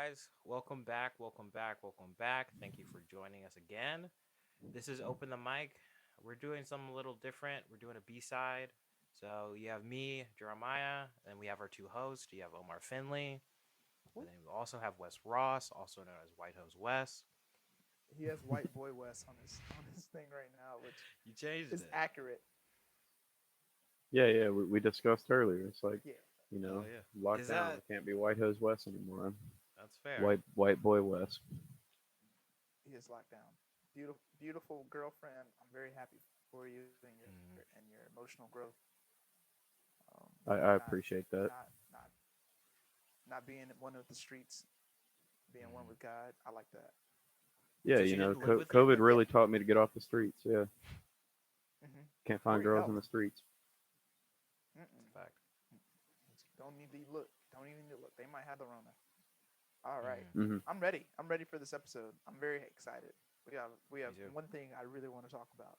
guys. Welcome back. Welcome back. Welcome back. Thank you for joining us again. This is Open the Mic. We're doing something a little different. We're doing a B side. So you have me, Jeremiah, and we have our two hosts. You have Omar Finley, and then we also have Wes Ross, also known as White House Wes. He has White Boy West on his thing right now, which You changed is it. accurate. Yeah, we discussed earlier. It's like, Yeah, you Oh know, yeah. Is lockdown. that It can't be White Hose West anymore. I'm that's fair? white boy West. he is locked down. Beautiful girlfriend. I'm very happy for you and your emotional growth. I Not appreciate that. not not not being one of the streets, being one Mm. with God. I like that. Yeah, So she didn't live with you? COVID Yeah. really taught me to get off the streets. Yeah, can't For find your girls in health. the streets. Mm-mm. It's a fact. Don't need to look. Don't even need to look. They might have the Rona. All right. Mm. Hmm. I'm ready. I'm ready for this episode. I'm very excited. We have Me too. one thing I really want to talk about,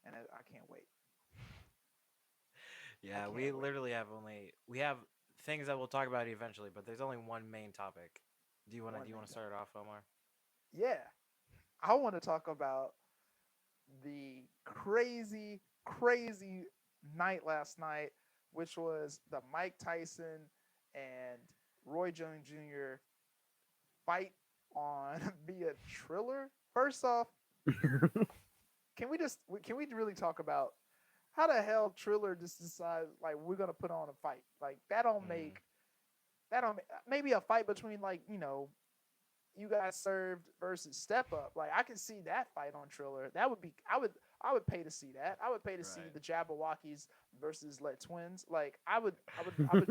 and I can't wait. I Yeah, we can't wait. literally have things that we'll talk about eventually, but there's only one main topic. Do One you main want to topic. start it off, Omar? Yeah, I want to talk about the crazy night last night, which was the Mike Tyson and Roy Jones Jr. fight on via Triller. First off, can we really talk about how the hell Triller just decides like we're gonna put on a fight? Like Mm. that don't maybe a fight between like you guys served versus Step Up. Like I could see that fight on Triller. That would be I would pay to see that. I would pay to see Right. the Jabberwockies versus Let Twins. Like I would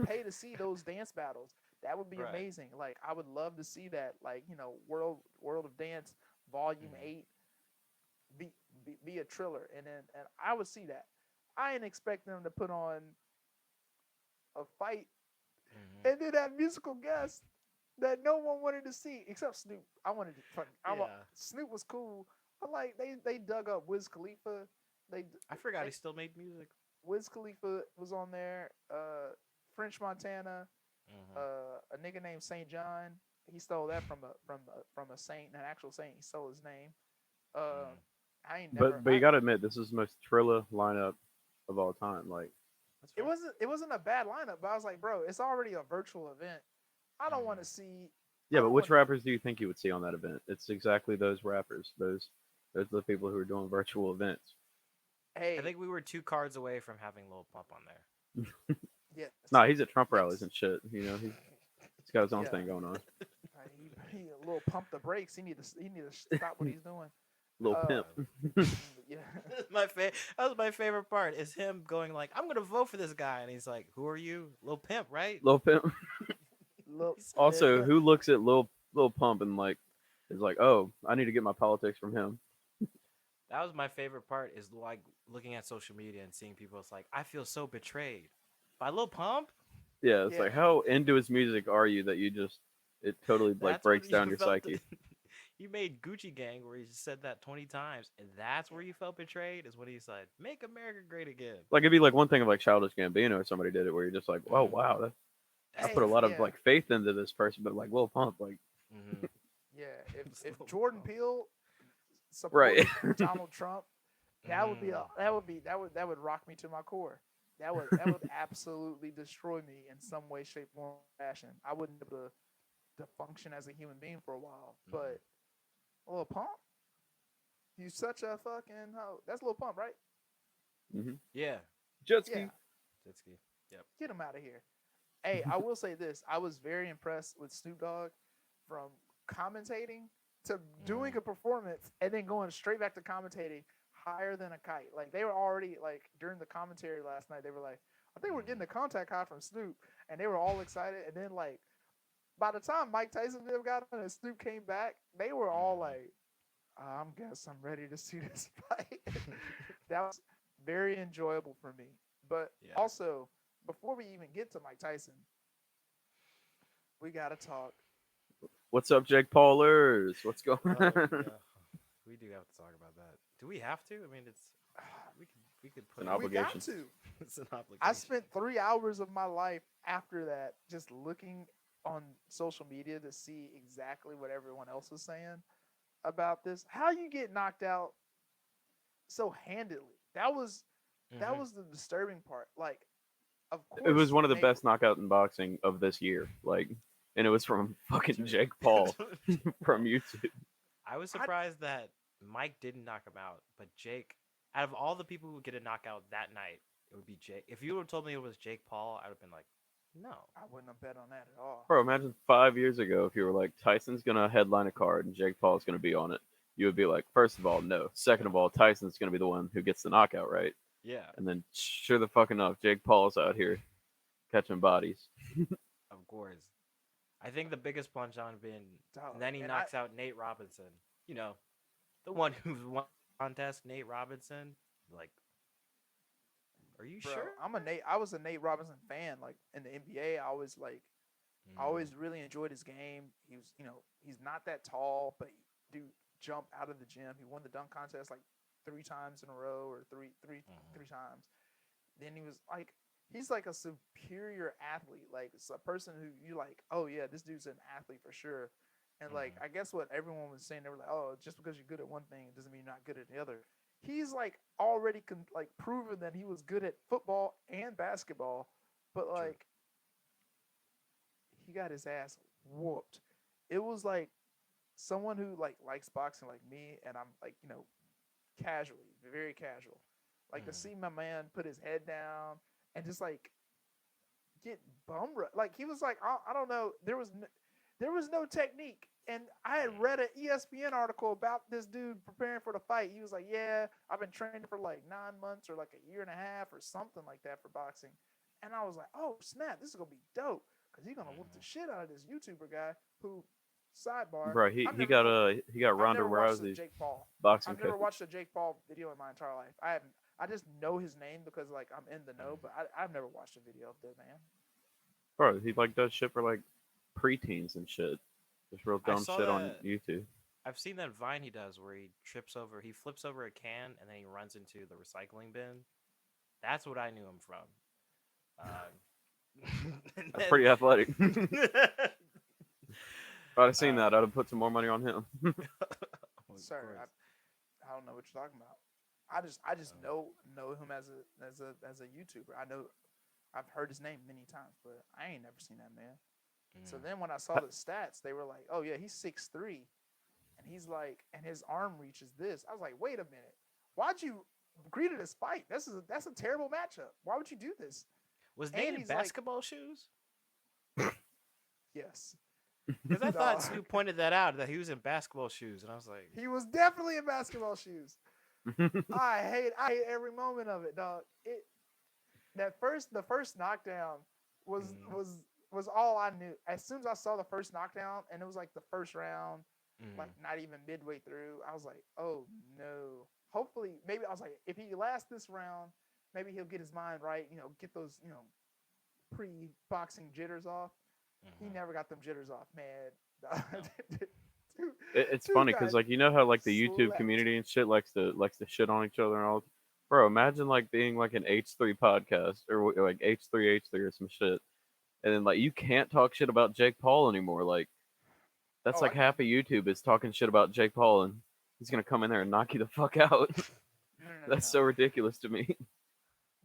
pay to see those dance battles. That would be Right. amazing. Like I would love to see that. Like World of Dance Volume Mm. 8 be a Triller, and I would see that. I didn't expect them to put on a fight Hmm. and then that musical guest that no one wanted to see except Snoop. I wanted to fuck. Yeah. Snoop was cool. I like they dug up Wiz Khalifa. They, I forgot he they still made music. Wiz Khalifa was on there. French Montana. Hmm. A nigga named Saint John. He stole that from a saint, an actual saint. He stole his name. Uh, Mm. I ain't never. But you got to admit, this is the most Trilla lineup of all time. Like, That's fair. It wasn't a bad lineup, but I was like, bro, it's already a virtual event. I don't want to Mm. see. yeah, I but don't which want. rappers do you think you would see on that event? It's exactly those rappers. Those are the people who are doing virtual events. I Hey, think we were two cards away from having Lil Pump on there. yes, Nah, he's at Trump rallies yes, and shit. He's got his own yeah. thing going on. He a little pump the brakes. He need to stop what he's doing. Little Uh, pimp. Uh, yeah, that was my favorite part. Is him going like, "I'm gonna vote for this guy," and he's like, "Who are you, Lil Pimp?" Right? Lil Pimp. look, He said it. Also, who looks at Lil Pump and like is like, oh, I need to get my politics from him. That was my favorite part. Is like looking at social media and seeing people. It's like I feel so betrayed by Lil Pump. Yeah, it's yeah. like how into his music are you that it totally like That's what breaks you down your felt. psyche. You made Gucci Gang where he said that 20 times, and that's where you felt betrayed. Is when he said, "Make America Great Again." Like it'd be like one thing of like Childish Gambino or somebody did it where you're just like, oh Mm, wow, I that's put a Hey, lot different. of yeah, like faith into this person, but like Lil Pump, like Mm-hmm. yeah. It's If Lil Jordan Pump. Peele right. supported Donald Trump, Mm, that would rock me to my core. That would absolutely destroy me in some way, shape, form, fashion. I wouldn't be able to function as a human being for a while. mm-hmm. But Lil Pump, you such a fucking hoe. That's Lil Pump, right? Hmm. Yeah, Jet Yeah, ski. Titsky. Yep. get him out of here. Hey, I will say this: I was very impressed with Snoop Dogg from commentating to doing Mm, a performance and then going straight back to commentating higher than a kite. Like they were already like during the commentary last night, they were like, I think we're getting mm, a contact high from Snoop, and they were all excited. And then like by the time Mike Tyson got on and Snoop came back, they were all mm-hmm. like, I'm guess I'm ready to see this fight. That was very enjoyable for me. But Yeah. also, before we even get to Mike Tyson, we gotta talk. What's up, Jake Paulers? What's going Oh on? god, we do have to talk about that. Do we have to? I mean, it's we could An put it. We got obligation. to. It's an I obligation. spent 3 hours of my life after that just looking on social media to see exactly what everyone else was saying about this. How you get knocked out so handily? That Hmm. was the disturbing part. Like, of It was course, one of the Nate. best knockout in boxing of this year. Like, and it was from fucking Jake Paul Jake from Paul. YouTube. I was I surprised that Mike didn't knock him out, but Jake, out of all the people who get a knockout that night, it would be Jake. If you would have told me it was Jake Paul, I'd have been like, no. I wouldn't have bet on that at all. Bro, imagine 5 years ago if you were like Tyson's gonna headline a card and Jake Paul's gonna be on it. You would be like, first of all, no. Second of all, Tyson's gonna be the one who gets the knockout, right? Yeah, And then sure the fuck enough, Jake Paul's out here catching bodies. of course. I think the biggest punch on been, and Dog. then he And I knocks out Nate Robinson. You know, the one who's won the contest, Nate Robinson. Like, are you bro, sure? I was a Nate Robinson fan. Like in the NBA, I Mm, always really enjoyed his game. He was, he's not that tall, but he do jump out of the gym. He won the dunk contest like 3 times in a row, or mhm, three times. Then he's like a superior athlete. Like it's a person who you like, oh yeah, this dude's an athlete for sure. And like mhm, I guess what everyone was saying, they were like, oh, just because you're good at one thing, it doesn't mean you're not good at the other. He's like already like proven that he was good at football and basketball, but true. like he got his ass whooped. It was like someone who like likes boxing like me, and I'm like, casually, very casual. Like to Mhm, see my man put his head down and just like get like he was like, I don't know, there was no technique. And I had read an ESPN article about this dude preparing for the fight. He was like, yeah, I've been training for like 9 months or like a year and a half or something like that for boxing. And I was like, oh snap, this is gonna be dope because he's gonna whoop the mhm. shit out of this YouTuber guy who, sidebar, Bro, he, I've he never got even he got I've Ronda never watched the Rousey's Jake Paul. boxing I've never coach. watched a Jake Paul video in my entire life. I haven't. I just know his name because like I'm in the know, but I've never watched a video of the man. Bro, he like does shit for like preteens and shit. Just real I dumb saw shit on that. YouTube. I've seen that Vine he does where he flips over a can and then he runs into the recycling bin. That's what I knew him from. And That's then, pretty athletic. If I'd have seen uh, that, I'd have put some more money on him. of Sir, course. I don't know what you're talking about. I just Um, know him as a YouTuber. I know I've heard his name many times, but I ain't never seen that man. So mm. then when I saw the stats, they were like, oh yeah, he's 6'3", and he's like, and his arm reach is this. I was like, wait a minute, why'd you agree to this fight? That's a terrible matchup. Why would you do this? Was Nate And in he's like, basketball shoes? yes, Because I thought dog. Stu pointed that out that he was in basketball shoes, and I was like, He was definitely in basketball shoes. I hate every moment of it, dog. The first knockdown was mm, was was all I knew. As soon as I saw the first knockdown, and it was like the first round, like mm, not even midway through, I was like, oh no. Hopefully, maybe I was like, if he lasts this round, maybe he'll get his mind right. Get those pre-boxing jitters off. He mm-hmm. never got them jitters off, man. No. Dude, It's dude funny got because like you know how like the YouTube slept. community and shit likes to shit on each other and all. Bro, imagine like being like an H3 podcast or like H3 or some shit, and then like you can't talk shit about Jake Paul anymore. Like that's Oh, like I can. half of YouTube is talking shit about Jake Paul, and he's gonna come in there and knock you the fuck out. No, no, no, no, That's no. so ridiculous to me.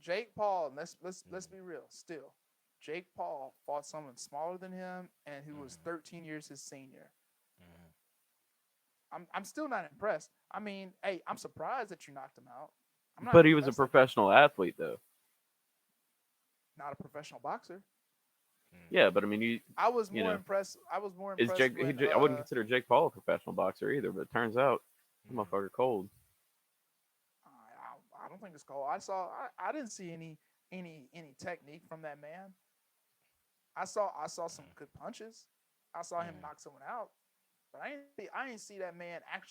Jake Paul. Let's Mm, be real. Still, Jake Paul fought someone smaller than him and who was mm, 13 years his senior. mm. I'm still not impressed. I mean, hey, I'm surprised that you knocked him out. I'm not But he was a impressed that you professional athlete though. not a professional boxer. Mm. Yeah, but I mean you know I was more is impressed Jake? when I wouldn't consider Jake Paul a professional boxer either. But it turns out that Mm. motherfucker cold. I don't think it's cold. I didn't see any technique from that man. I saw some Mm. good punches. I saw him Mm. knock someone out, but I didn't see that man actually.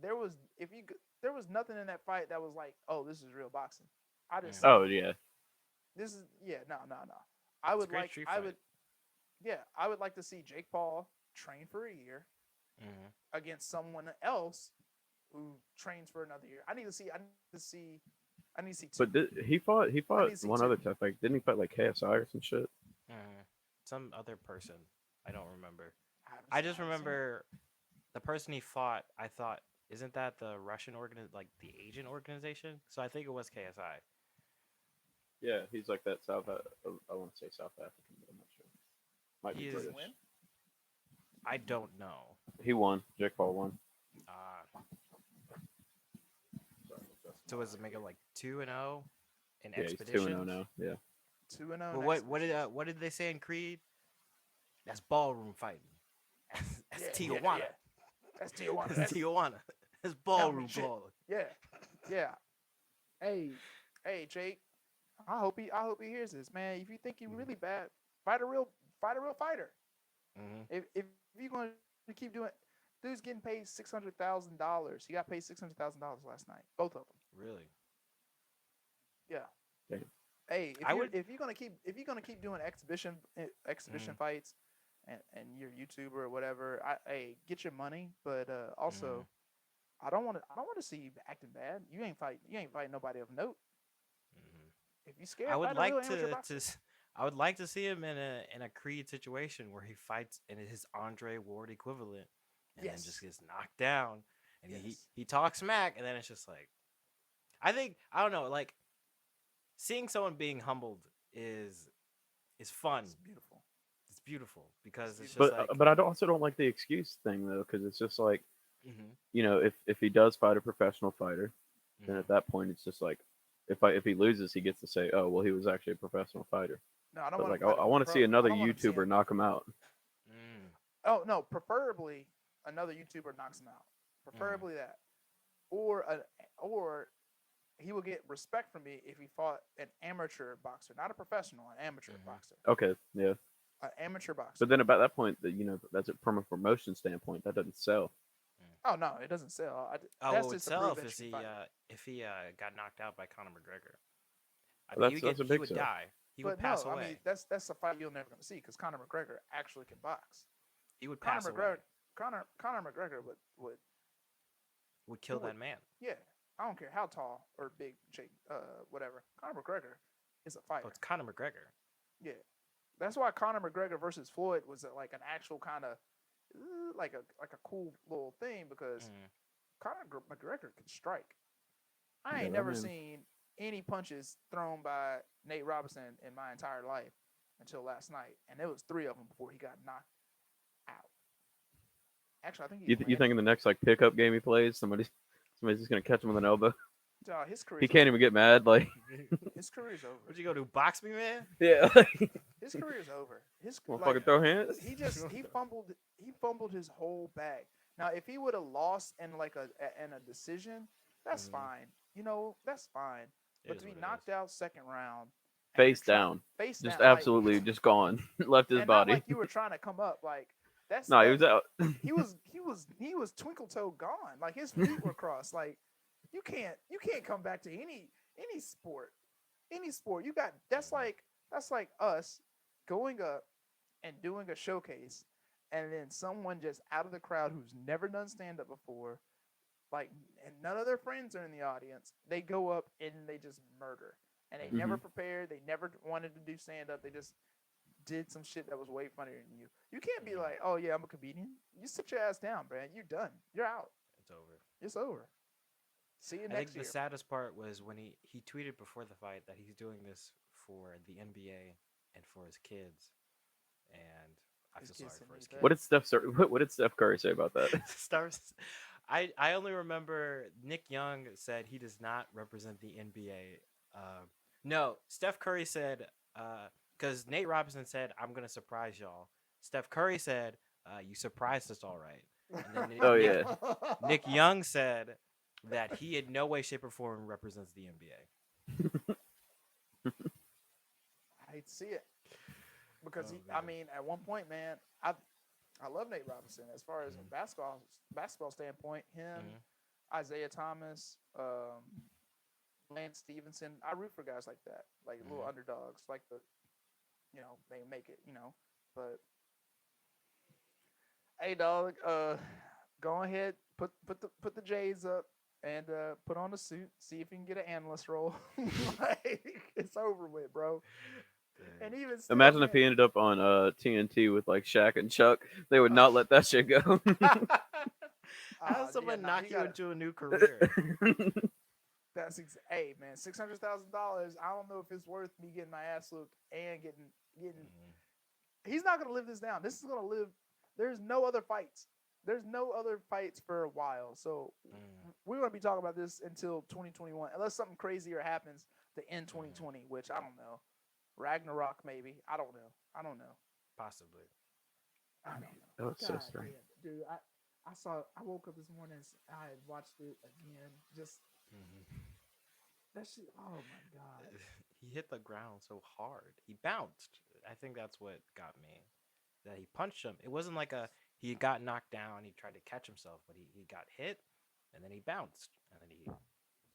There was if you there was nothing in that fight that was like, oh, this is real boxing. I just Mm. Oh seen yeah, this is yeah, no, no, no. It's a great street I fight. would yeah, I would like to see Jake Paul train for a year Mm. against someone else who trains for another year. I need to see two. but he fought I need to see one two. other tough fight. Didn't he fight like KSI or some shit? Mm. some other person. I don't remember. haven't I seen, just I haven't seen it. remember the person he fought. I thought, isn't that the Russian like the Asian organization? So I think it was KSI. Yeah, he's like that I want to say South African, but I'm not sure. Might be He Did is. he British. win? I don't know. He won. Jake Paul won. Uh, Sorry, that's so my was it mic make it here. like 2-0 in Yeah, he's 2-0 expeditions? now. Yeah. 2-0. But what did they say in Creed? That's ballroom fighting. That's Yeah, Tijuana. yeah. That's Tijuana. That's That's Tijuana. That's county ballroom shit. ball. Yeah, yeah. Hey, hey, Jake. I hope he hears this, man. If you think you're really bad, fight a real fighter. Mm-hmm. If you're going to keep doing, dude's getting paid $600,000. He got paid $600,000 last night. Both of them. Really? Yeah. Damn. Hey, I would. if you're gonna keep doing exhibition Mm, fights, and you're a YouTuber or whatever, hey, get your money. But mm, also, I don't want to see you acting bad. You ain't fighting nobody of note. mm. If you I scared, would fight a real like amateur boxer. I would like to see him in a Creed situation where he fights in his Andre Ward equivalent, and then just Yes. gets knocked down, and Yes. he talks smack, and then it's just like, I don't know, like seeing someone being humbled is fun. It's beautiful. It's beautiful It's because it's beautiful. just like, But I also don't like the excuse thing though, because it's just like, hmm if he does fight a professional fighter, then hmm at that point it's just like, if he loses, he gets to say, oh well, he was actually a professional fighter. No, I don't But want like, him fighting I for a want to pro. see I another don't want him YouTuber seeing. knock him out. Oh no, preferably another YouTuber knocks him out. hmm Preferably that, or or he would get respect from me if he fought an amateur boxer, not a professional, an amateur hmm boxer, Okay, yeah. an amateur boxer. But then about that point, that that's it from a promotion standpoint, that doesn't sell. Oh no, it doesn't sell. Oh, what That's would just to sell prove that you can fight. if he got knocked out by Conor McGregor? I mean, That's a he big would sell. die. He would But pass no, I mean away. that's a fight you're never gonna see because Conor McGregor actually can box. He would Conor pass away. McGregor, Conor McGregor would Would he kill would that man. yeah. I don't care how tall or big Jake whatever. Conor McGregor is a Oh, fighter. it's Conor McGregor. Yeah, that's why Conor McGregor versus Floyd was like an actual kind of like a cool little thing because Mm. Conor McGregor can strike. I Yeah, ain't that never man. seen any punches thrown by Nate Robinson in my entire life until last night, and there was three of them before he got knocked out. Actually, I think he You think in landed. the next like pickup game he plays, somebody's just gonna catch him with an elbow? His He career's can't over. even get mad. Like, His career's over. Would you go to box me, man? yeah, His career's over. His want like fucking throw hands? he fumbled his whole bag. Now, if he would have lost in like in a decision, that's Mhm. fine. That's fine. It But is to be what it is. knocked out second round and you're Face trying down, face just down, like, absolutely just gone, left his and not body. like you were trying to come up, like that's No, he that was out. he was twinkle toe gone. Like his feet were crossed. Like you can't come back to any sport. Any sport. You got that's like us going up and doing a showcase and then someone just out of the crowd who's never done stand up before, like, and none of their friends are in the audience, they go up and they just murder. And they never Mhm. prepared, they never wanted to do stand up, they just did some shit that was way funnier than you. You can't be Mhm. like, oh yeah, I'm a comedian. You sit your ass down, man. You're done. You're out. It's over. It's over. See you I next think the year. saddest part was when he tweeted before the fight that he's doing this for the NBA and for his kids, and I His feel kids sorry didn't for his need kids. that. What did Steph Curry say about that? Stars. I only remember Nick Young said he does not represent the NBA. No, Steph Curry said because Nate Robinson said I'm gonna surprise y'all. Steph Curry said you surprised us all right, and then Oh yeah, Nick Young said that he in no way, shape, or form represents the NBA. I hate to see it because Oh I man. mean, at one point, man, I love Nate Robinson as far as a Mhm. basketball standpoint. Him, Mhm. Isaiah Thomas, Lance Stevenson. I root for guys like that, like little Mhm. underdogs, like they make it. But hey, dog, go ahead, put the J's up and put on the suit. See if you can get an analyst role. Like it's over with, bro. And even still, Imagine man, if he ended up on TNT with like Shaq and Chuck. They would not let that shit go. How does someone knock he you gotta. into a new career? Hey man, $600,000. I don't know if it's worth me getting my ass looked and getting. Mhm. He's not gonna live this down. This is gonna live. There's no other fights. There's no other fights for a while. So Mm. we're gonna be talking about this until 2021, unless something crazier happens to end Mhm. 2020, which I don't know. Ragnarok maybe. I don't know. I don't know. Possibly. I don't know. That was so God strange. damn, dude. I saw. I woke up this morning. I had watched it again. Just Mhm. that shit. Oh my god. He hit the ground so hard. He bounced. I think that's what got me. That he punched him. It wasn't like a he got knocked down. He tried to catch himself, but he got hit, and then he bounced, and then he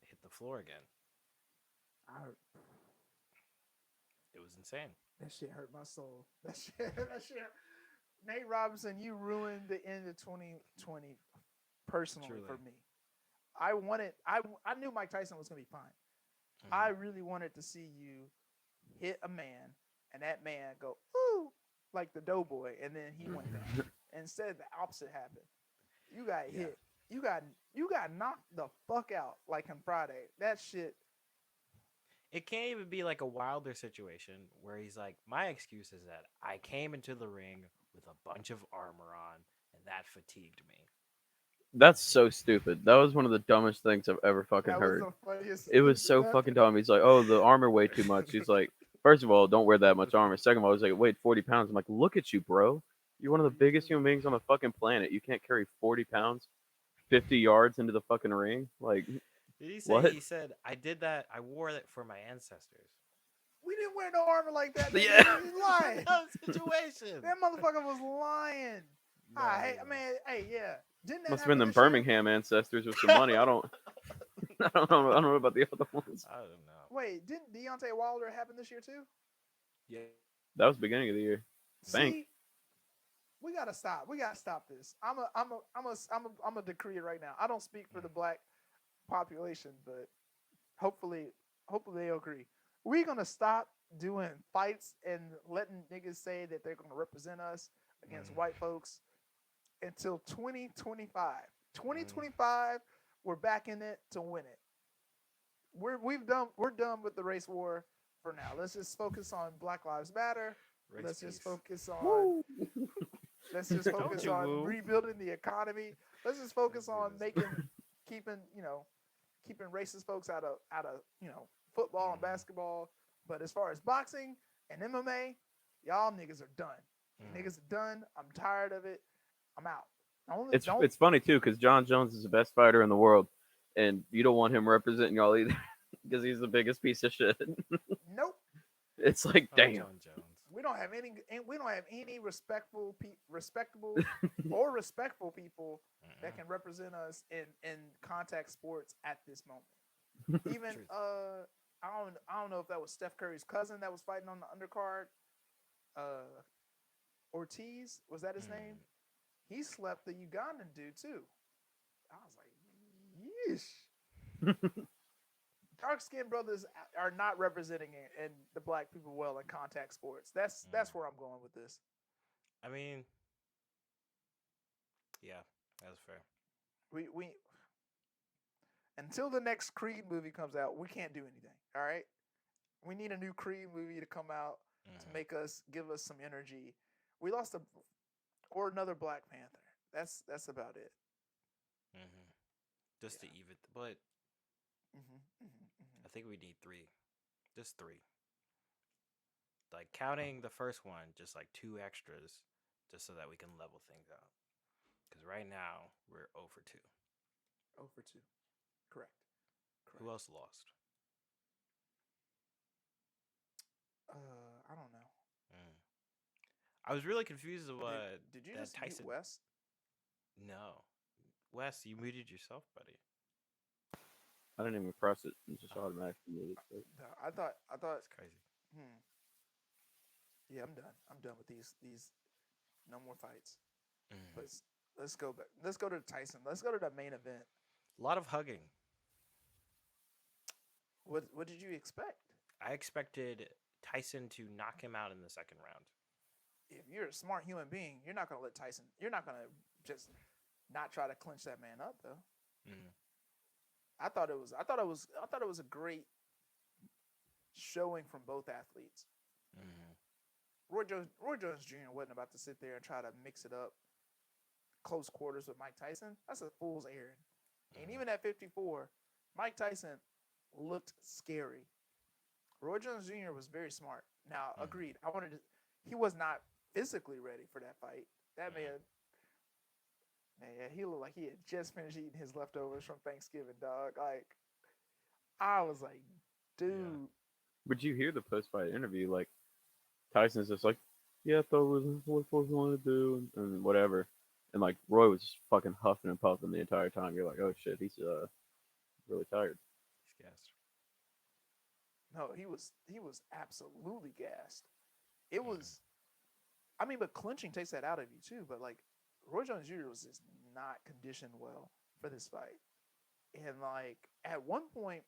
hit the floor again. I, It was insane. that shit hurt my soul. That shit. That shit. Nate Robinson, you ruined the end of 2020 personally Truly. for me. I knew Mike Tyson was gonna be fine. I really wanted to see you hit a man and that man go ooh like the doughboy and then he went down. Instead, the opposite happened. You got Yeah. hit. You got knocked the fuck out like on Friday. That shit. It can't even be like a Wilder situation where he's like, my excuse is that I came into the ring with a bunch of armor on and that fatigued me. That's so stupid. That was one of the dumbest things I've ever fucking That was heard. the funniest. It was so fucking dumb. He's like, oh, the armor weighed too much. He's like, first of all, don't wear that much armor. Second of all, he's like, it weighed 40 pounds. I'm like, look at you, bro. You're one of the biggest human beings on the fucking planet. You can't carry 40 pounds 50 yards into the fucking ring. Like, Did he say what? he said, I did that, I wore that for my ancestors. We didn't wear no armor like that. Nigga. Yeah. He's lying. No situation. That motherfucker was lying. No, Hey, he man, hey, yeah. Didn't that Must have been happen them this year? Birmingham ancestors with some money. I don't know. I don't know about the other ones. I don't know. Wait, didn't Deontay Wilder happen this year too? Yeah. That was the beginning of the year. Thank. See, we gotta stop. We gotta stop this. I'm a decree it right now. I don't speak for the black population, but hopefully they agree. We're gonna stop doing fights and letting niggas say that they're gonna represent us against white folks until 2025. 2025, we're back in it to win it. We're done with the race war for now. Let's just focus on Black Lives Matter. Race Let's peace. just focus on let's just Don't focus you on woo. rebuilding the economy. Let's just focus Don't do on this. keeping racist folks out of football and basketball. But as far as boxing and MMA, y'all niggas are done. Niggas are done. I'm tired of it. I'm out. It's funny too because John Jones is the best fighter in the world, and you don't want him representing y'all either because he's the biggest piece of shit. Nope. It's like, Oh, damn. John Jones. We don't have any respectable or respectful people that can represent us in contact sports at this moment. Even Truth. I don't know if that was Steph Curry's cousin that was fighting on the undercard. Ortiz, was that his name? He slept the Ugandan dude too. I was like, yeesh. Dark skinned brothers are not representing it and the black people well in contact sports. That's where I'm going with this. I mean, yeah, that's fair. We until the next Creed movie comes out, we can't do anything. All right, we need a new Creed movie to come out to give us some energy. We lost or another Black Panther. That's about it. Just to even, but Mm-hmm. I think we need three, just three. Like counting the first one, just like two extras, just so that we can level things out. Because right now we're over 2. 0 for 2. Correct. Who else lost? I don't know. I was really confused of Did you that just Tyson. mute Wes? No, Wes, you muted yourself, buddy. I didn't even press it; it just automatically did it. No, I thought. That's crazy. Yeah, I'm done. I'm done with these. No more fights. Let's go back. Let's go to Tyson. Let's go to the main event. A lot of hugging. What did you expect? I expected Tyson to knock him out in the second round. If you're a smart human being, you're not gonna let Tyson. You're not gonna just not try to clinch that man up though. Mm. I thought it was. I thought it was. I thought it was a great showing from both athletes. Mm. Roy Jones Jr. wasn't about to sit there and try to mix it up close quarters with Mike Tyson. That's a fool's errand. And even at 54, Mike Tyson looked scary. Roy Jones Jr. was very smart. Now, agreed. He was not physically ready for that fight. That man, he looked like he had just finished eating his leftovers from Thanksgiving, dog. Like, I was like, dude. Would you hear the post-fight interview? Like, Tyson's just like, yeah, I thought it was what I wanted to do, and whatever. And like Roy was just fucking huffing and puffing the entire time. You're like, oh shit, he's really tired. He's gassed. No, he was absolutely gassed. It was, I mean, but clinching takes that out of you too. But like, Roy Jones Jr. was just not conditioned well for this fight, and like at one point,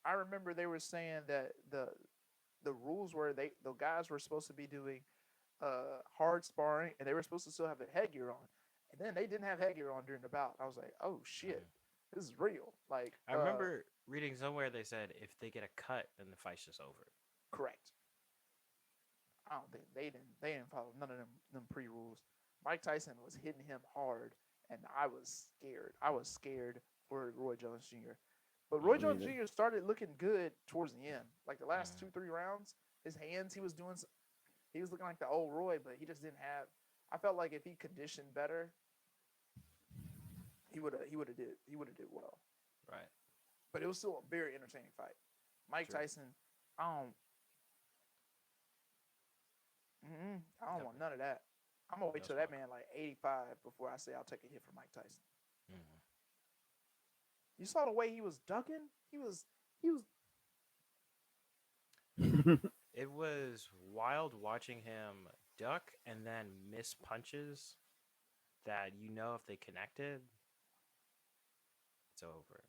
I remember they were saying that the rules were the guys were supposed to be doing hard sparring and they were supposed to still have the headgear on, and then they didn't have headgear on during the bout. I was like, oh shit, this is real. Like I remember reading somewhere they said if they get a cut, then the fight's just over. correct. I don't think they didn't follow none of them pre rules. Mike Tyson was hitting him hard, and I was scared. I was scared for Roy Jones Jr. But Roy Jones Jr. started looking good towards the end. Like the last 2-3 rounds, his hands, he was looking like the old Roy, but he just didn't have. I felt like if he conditioned better, he would have did well. Right. But it was still a very entertaining fight. Mike Tyson, I don't want none of that. I'm gonna wait till that man like 85 before I say I'll take a hit from Mike Tyson. Mm-hmm. You saw the way he was ducking. He was. It was wild watching him duck and then miss punches that if they connected, it's over.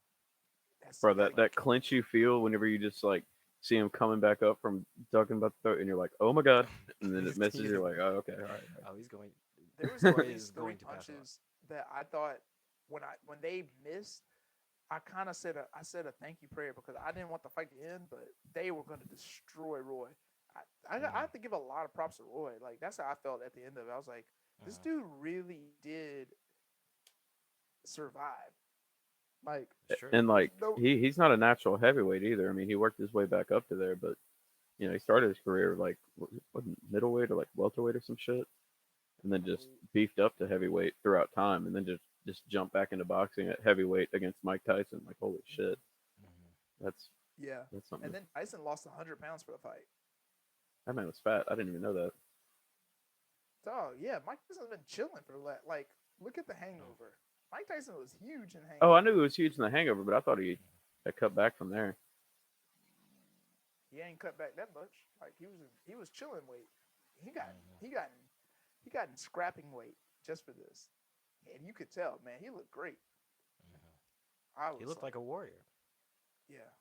Bro, that clinch you feel whenever you just like see him coming back up from ducking about the throat, and you're like, oh my god, and then it misses. You're like, oh okay, all right. Oh, he's going. There was at Roy least is three going to pass on. punches that I thought when they missed, I kind of said a thank you prayer because I didn't want the fight to end, but they were going to destroy Roy. I have to give a lot of props to Roy. Like that's how I felt at the end of it. I was like, this dude really did survive. Like And like he's not a natural heavyweight either. I mean, he worked his way back up to there, but he started his career like what, middleweight or like welterweight or some shit, and then just beefed up to heavyweight throughout time, and then just jumped back into boxing at heavyweight against Mike Tyson. Like holy shit, that's something. And then Tyson lost 100 pounds for the fight. That man was fat. I didn't even know that. Oh yeah, Mike Tyson's been chilling for like look at the Hangover. Mike Tyson was huge in Hangover. Oh, I knew he was huge in the Hangover, but I thought he had cut back from there. He ain't cut back that much. Like he was chilling weight. He got in scrapping weight just for this, and you could tell, man, he looked great. He looked like a warrior. Yeah,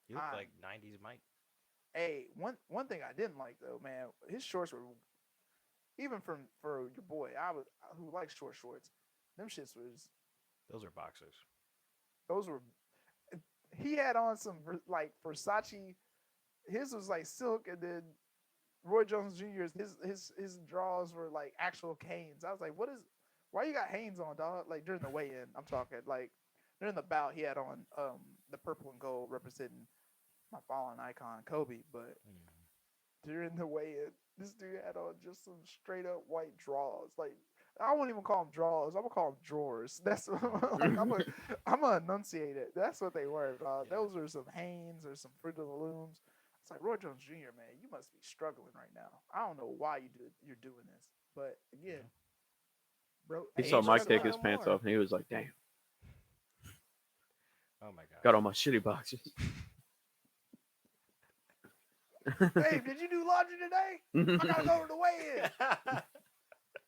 he looked like '90s Mike. Hey, one thing I didn't like though, man, his shorts were even for your boy. Who likes short shorts. Them shits was. Those are boxers. Those were. He had on some like Versace. His was like silk, and then Roy Jones Jr.'s his draws were like actual Canes. I was like, why you got Hanes on, dog? Like during the weigh-in, I'm talking like during the bout, he had on the purple and gold representing my fallen icon Kobe, but during the weigh-in, this dude had on just some straight up white draws. Like I won't even call them draws. I'm gonna call them drawers. That's like, I'm gonna enunciate it. That's what they were. Those were some Hanes or some Fruit of the Looms. It's like Roy Jones Jr. Man, you must be struggling right now. I don't know why you're doing this, but again, bro. He saw Mike take his pants off, and he was like, "Damn." Oh my god. Got all my shitty boxes. Babe, did you do laundry today? I gotta go to the weigh-in.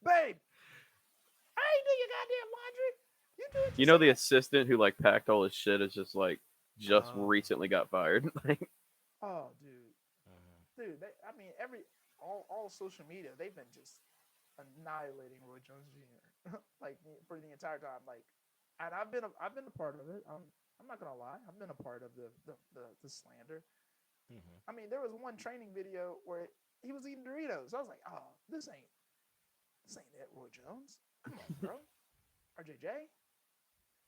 Babe, I ain't do your goddamn laundry. You do it. You know the assistant who like packed all his shit is just like recently got fired. Oh, dude. dude. I mean, all social media, they've been just annihilating Roy Jones Jr. like for the entire time. Like, and I've been a part of it. I'm not gonna lie. I've been a part of the slander. Mm-hmm. I mean, there was one training video where he was eating Doritos. I was like, oh, this ain't it, Roy Jones. Come on, bro. RJJ.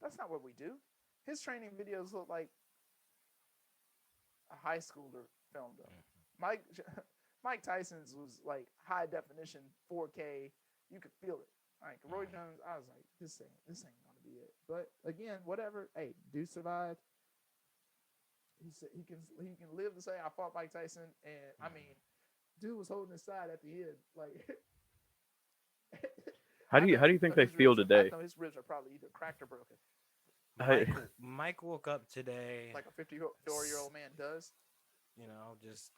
That's not what we do. His training videos look like a high schooler filmed them. Mike Mike Tyson's was like high definition 4K. You could feel it. Like Roy Jones, I was like, this ain't gonna be it. But again, whatever. Hey, dude survived. He said he can live to say I fought Mike Tyson, and I mean, dude was holding his side at the end. Like, How do you think they feel today? I know his ribs are probably either cracked or broken, Mike woke up today like a 54-year-old man does. you know, just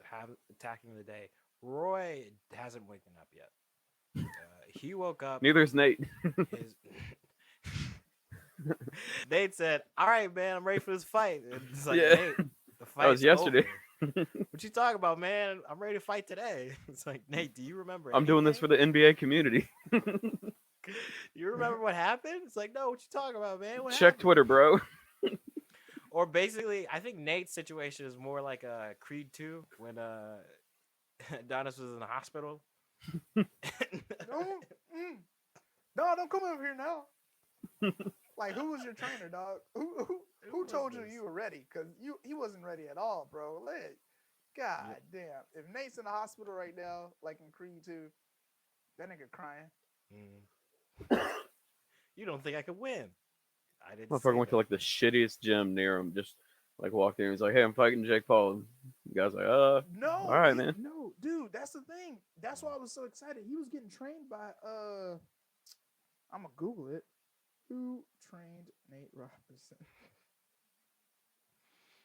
attacking the day. Roy hasn't woken up yet. He woke up. Neither is Nate. His Nate said, "All right, man, I'm ready for this fight." And it's like, Yeah. Nate, the fight That was yesterday. What you talking about, man? I'm ready to fight today. It's like, Nate, do you remember? I'm doing this for the NBA community. You remember what happened? It's like, no, what you talking about, man? What Check happened? Twitter, bro. Or basically, I think Nate's situation is more like Creed 2 when Adonis was in the hospital. No, no, don't come over here now. Like, who was your trainer, dog? Who told you you were ready? Because he wasn't ready at all, bro. God damn. If Nate's in the hospital right now, like in Creed 2, that nigga crying. You don't think I could win? I didn't. Motherfucker went to like the shittiest gym near him. Just like walked in. He's like, "Hey, I'm fighting Jake Paul." And the guy's like, No, all right, man." No, dude, that's the thing. That's why I was so excited. He was getting trained by I'm gonna Google it. Who trained Nate Robinson?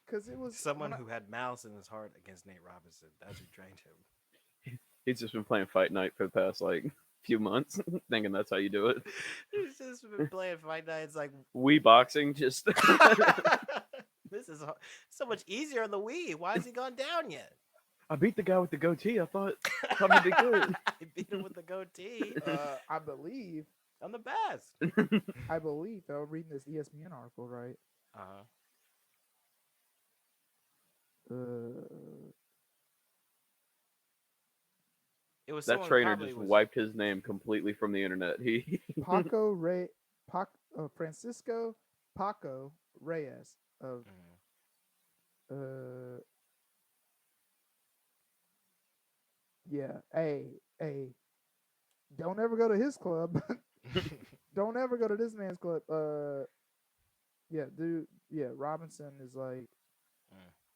Because it was someone who had malice in his heart against Nate Robinson. That's who trained him. He's just been playing Fight Night for the past like few months, thinking that's how you do it. He's just been playing Fight Night. It's like Wii boxing, just this is so much easier on the Wii. Why has he gone down yet? I beat the guy with the goatee. I thought he'd be good. I beat him with the goatee. I believe I'm the best. though, reading this ESPN article, right? It was That someone trainer probably just was- wiped his name completely from the internet. He Francisco Paco Reyes of yeah. Hey, don't ever go to his club. Don't ever go to this man's club. Yeah, dude. Yeah, Robinson is like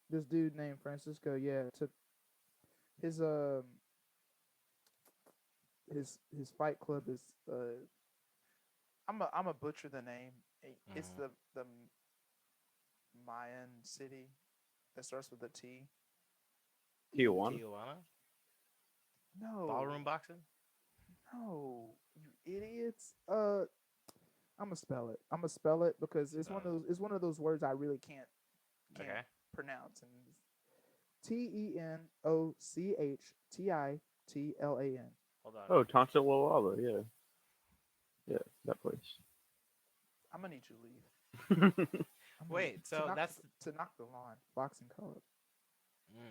this dude named Francisco. Yeah, took his his fight club is I'm a butcher the name. It's the Mayan city that starts with a T. Tijuana. No. Ballroom boxing. No, you idiots. I'm gonna spell it. I'm gonna spell it because it's one of those words I really can't pronounce. And TENOCHTITLAN. Hold on. Oh, Tonsilawala, yeah, that place. I'm gonna need you to leave. Wait, so that's to knock the lawn boxing club.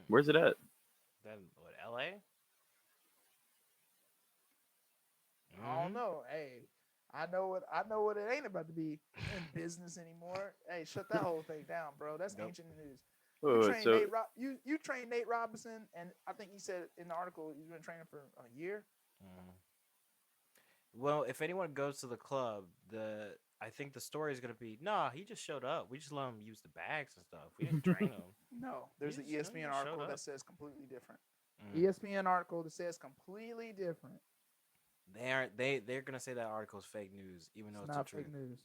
Where's it at? Then what? LA. I don't know. Hey, I know what it ain't about to be in business anymore. Hey, shut that whole thing down, bro. That's ancient news. You trained Nate Robinson, and I think he said in the article he's been training for a year. Well, if anyone goes to the club, I think the story is gonna be, nah, he just showed up. We just let him use the bags and stuff. We didn't train him. No, there's an He just ESPN showed article up. that says completely different. ESPN article that says completely different. They're gonna say that article is fake news, even though it's not the truth. fake news.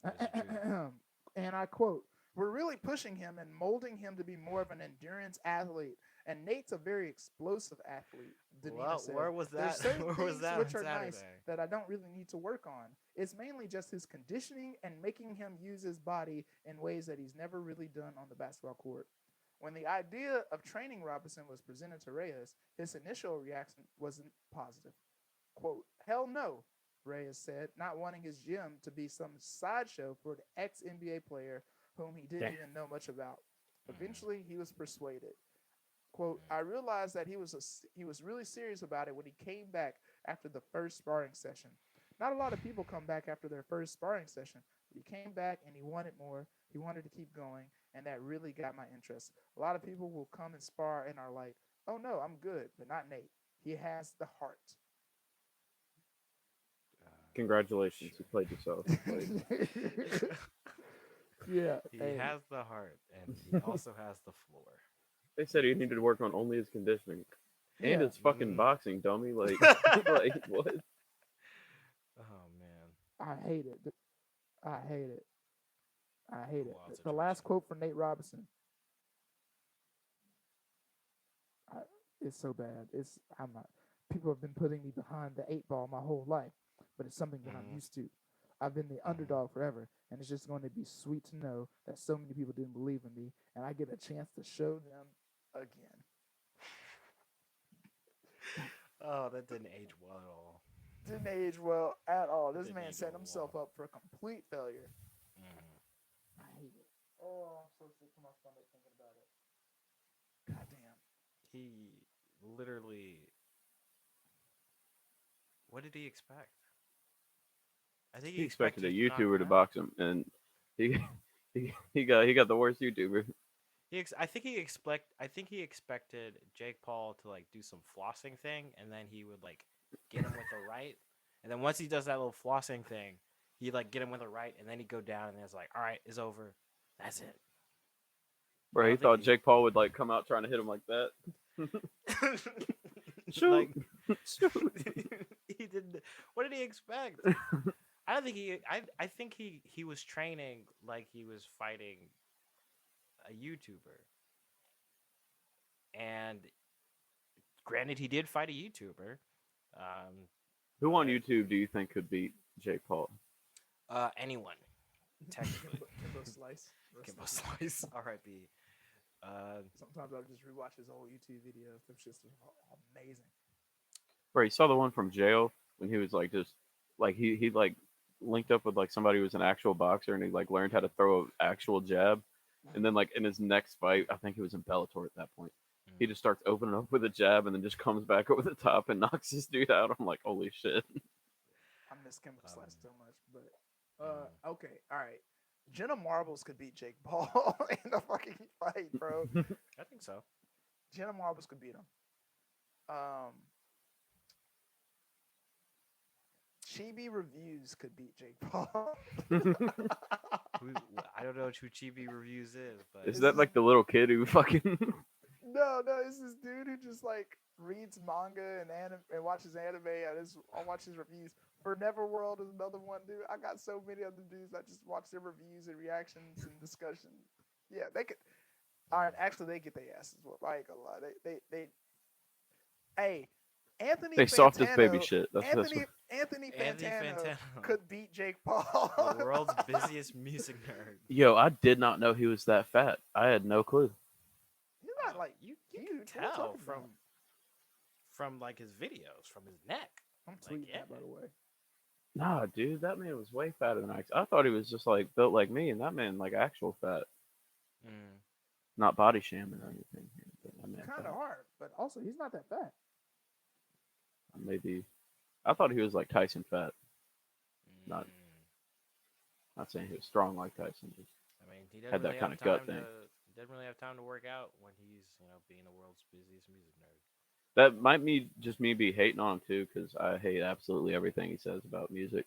It's the truth. And I quote, "We're really pushing him and molding him to be more of an endurance athlete. And Nate's a very explosive athlete." Well, said. where was There's that? certain Where was things that which on are nice Saturday? that I don't really need to work on. It's mainly just his conditioning and making him use his body in ways that he's never really done on the basketball court. When the idea of training Robinson was presented to Reyes, his initial reaction wasn't positive. Quote, hell no, Reyes said, not wanting his gym to be some sideshow for the ex-NBA player whom he didn't Damn. even know much about. Mm, Eventually, he was persuaded. Quote, I realized that he was really serious about it when he came back after the first sparring session. Not a lot of people come back after their first sparring session, but he came back and he wanted more. He wanted to keep going, and that really got my interest. A lot of people will come and spar and are like, oh no, I'm good, but not Nate. He has the heart. Congratulations, you sure. played yourself. Like, Yeah, He hey. has the heart, and he also has the floor. they said he needed to work on only his conditioning and Yeah. his fucking Mm. boxing, dummy. Like, like what? Oh man, I hate it. I hate it. I hate it. wild The last situation. quote from Nate Robinson. I, it's so bad. I'm not. People have been putting me behind the 8 ball my whole life, but it's something that I'm Mm-hmm. used to. I've been the Mm-hmm. underdog forever, and it's just going to be sweet to know that so many people didn't believe in me, and I get a chance to show them again. Oh, that didn't age well at all. Didn't age well at all. It This didn't man age set well. himself up for a complete failure. Mm. I hate it. Oh, I'm so sick to my stomach thinking about it. God damn. He literally. What did he expect? I think he He expected a expected to knock YouTuber him to out. box him, and he he got the worst YouTuber. I think he expect. I think he expected Jake Paul to like do some flossing thing, and then he would like get him with the right, and then once he does that little flossing thing, he like get him with a right, and then he go down, and it's like, all right, it's over. That's it. I Bro, he don't think thought Jake Paul would like come out trying to hit him like that. Shoot, like shoot. he didn't. What did he expect? I don't think he. I think he was training like he was fighting a YouTuber, and granted, he did fight a YouTuber. Who on But YouTube do you think could beat Jake Paul? anyone technically. Kimbo Slice. Kimbo Slice, R.I.P. Sometimes I'll just rewatch his old YouTube videos. Them shits are amazing. Bro, you saw the one from jail when he was like just like he like linked up with like somebody who was an actual boxer and he like learned how to throw an actual jab. And then like in his next fight, I think he was in Bellator at that point. He Mm, just starts opening up with a jab and then just comes back over the top and knocks this dude out. I'm like, holy shit. I miss Kimbo um, Slice so much. But mm. okay, all right. Jenna Marbles could beat Jake Paul in a fucking fight, bro. I think so. Jenna Marbles could beat him. Um, Chibi Reviews could beat Jake Paul. I don't know who Chibi Reviews is, but Is that like the little kid who fucking No, it's this dude who just like reads manga and anime and watches anime. I watch his reviews. For Neverworld is another one, dude. I got so many other dudes. I just watch their reviews and reactions and discussions. Yeah, they could. All right, actually, they get their asses whooped. I ain't gonna lie. They. Hey, Anthony they soft as baby Fantano. shit. That's Anthony Anthony Fantano Fantano, could beat Jake Paul. the world's busiest music nerd. Yo, I did not know he was that fat. I had no clue. He's not like You huge. can What are you tell talking about? from like his videos, from his neck. I'm Like, tweeting yeah. that, by the way. Nah, dude, that man was way fatter than I thought he was just like built like me, and that man like actual fat, Mm. not body shaming or anything. Here, but that man Kind of fat. hard, but also he's not that fat. Maybe I thought he was like Tyson fat. Not Mm. not saying he was strong like Tyson, just I mean, he doesn't had really that kind have of gut time thing. to. Doesn't really have time to work out when he's being the world's busiest music nerd. That might me just me be hating on him too, because I hate absolutely everything he says about music.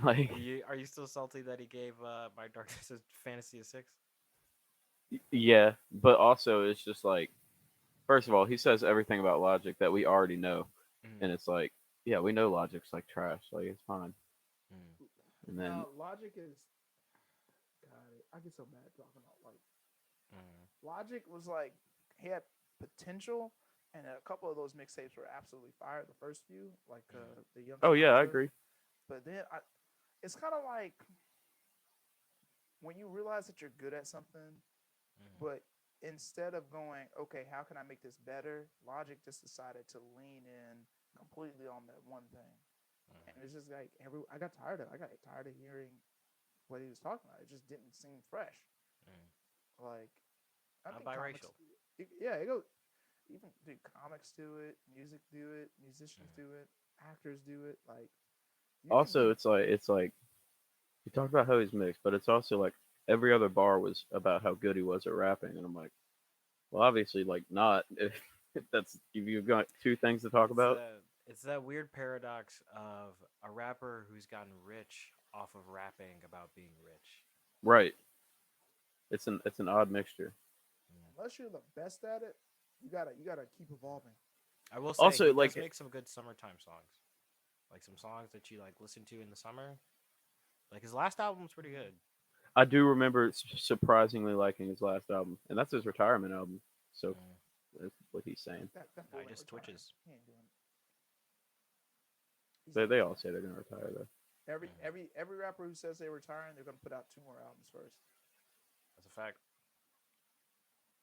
Like, Are you still salty that he gave My Dark Twisted Fantasy a 6? yeah, but also it's just like, first of all, he says everything about Logic that we already know, Mm. and it's like, yeah, we know Logic's like trash, like it's fine. Mm. And then Logic is. God, I get so mad talking about like Mm. Logic was like he had potential, and a couple of those mixtapes were absolutely fire. The first few, like the Young. oh yeah, I Sinatra. agree. But then it's kind of like when you realize that you're good at something, Mm. but instead of going, okay, how can I make this better? Logic just decided to lean in completely on that one thing, and it's just like I got tired of. I got tired of hearing what he was talking about. It just didn't seem fresh. Mm. Like I Not think comics, biracial. yeah, it goes. Even do comics do it, music do it, musicians do it, actors do it. Like you can Also, get it's like you talk about how he's mixed, but it's also like every other bar was about how good he was at rapping, and I'm like, well, obviously, like not if that's if you've got two things to talk It's about, a it's that weird paradox of a rapper who's gotten rich off of rapping about being rich. right? It's an odd mixture. Mm. unless you're the best at it, you gotta keep evolving. I will say Also, he does like make some good summertime songs, like some songs that you like listen to in the summer. Like his last album's pretty good. I do remember surprisingly liking his last album, and that's his retirement album. So Mm. that's what he's saying. That No, boy he ain't just retiring. twitches. He ain't doing it. He's They not they all retiring. say they're gonna retire though. Every Mm. every every rapper who says they're retiring, they're gonna put out two more albums first. That's a fact.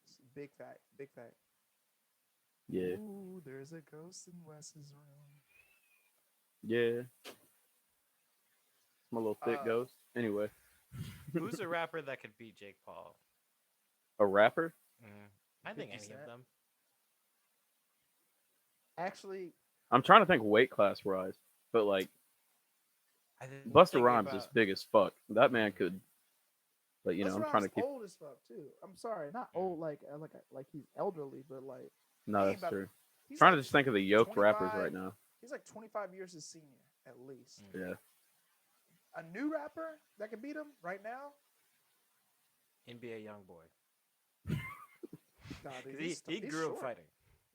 It's a big fact. Big fact. Yeah, Ooh, there's a ghost in Wes's room. yeah. My little thick Uh, ghost. Anyway, Who's a rapper that could beat Jake Paul? a rapper. Mm. I think 50 any of Cent. them. Actually, I'm trying to think weight class rise, but like I think Busta about Rhymes is big as fuck. That man Mm. could, but you know, Busta I'm trying Rhymes to keep. old as fuck too. I'm sorry, not Mm. old like he's elderly, but like he No, ain't that's about. true. He's Trying like to just think of the yoked rappers 25. right now. He's like 25 years his senior at least. Mm. Yeah, A new rapper that can beat him right now? NBA YoungBoy. Nah, dude, Because he he's grew up short. fighting.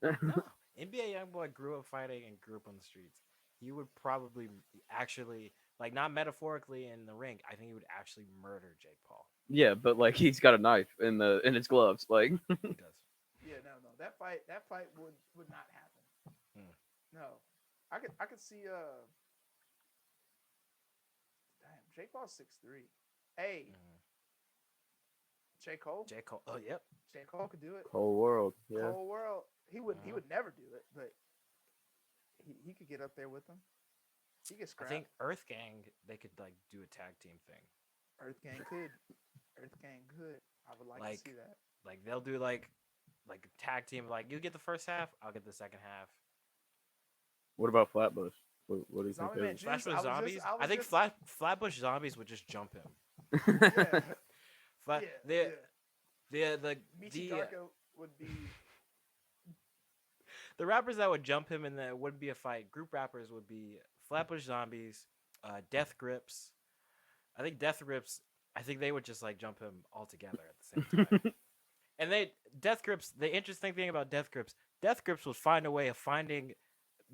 No, NBA YoungBoy grew up fighting and grew up on the streets. He would probably actually, like, not metaphorically in the ring. I think he would actually murder Jake Paul. yeah, but like he's got a knife in his gloves. Like, He does. Yeah, no. That fight would not happen. Hmm. No. I could see damn, Jake Paul's 6'3". Hey, Mm. J. Cole? J Cole. Oh, yep. J. Cole could do it. whole world. Yeah, Whole world. He Mhm. would never do it, but he could get up there with them. He could I scrap. think Earth Gang they could like do a tag team thing. Earth Gang could. Earth Gang could. I would like to see Like that. like they'll do like a tag team. Like you get the first half, I'll get the second half. what about Flatbush? What do you think? Zombie Man Juice. Flatbush Zombies. I think Flatbush Zombies would just jump him. Yeah, Flat yeah, the yeah. Michi the Darko would be. the rappers that would jump him and that wouldn't be a fight. Group rappers would be Flatbush Zombies, Death Grips. I think Death Grips. I think they would just like jump him all together at the same time. And Death Grips. The interesting thing about Death Grips would find a way of finding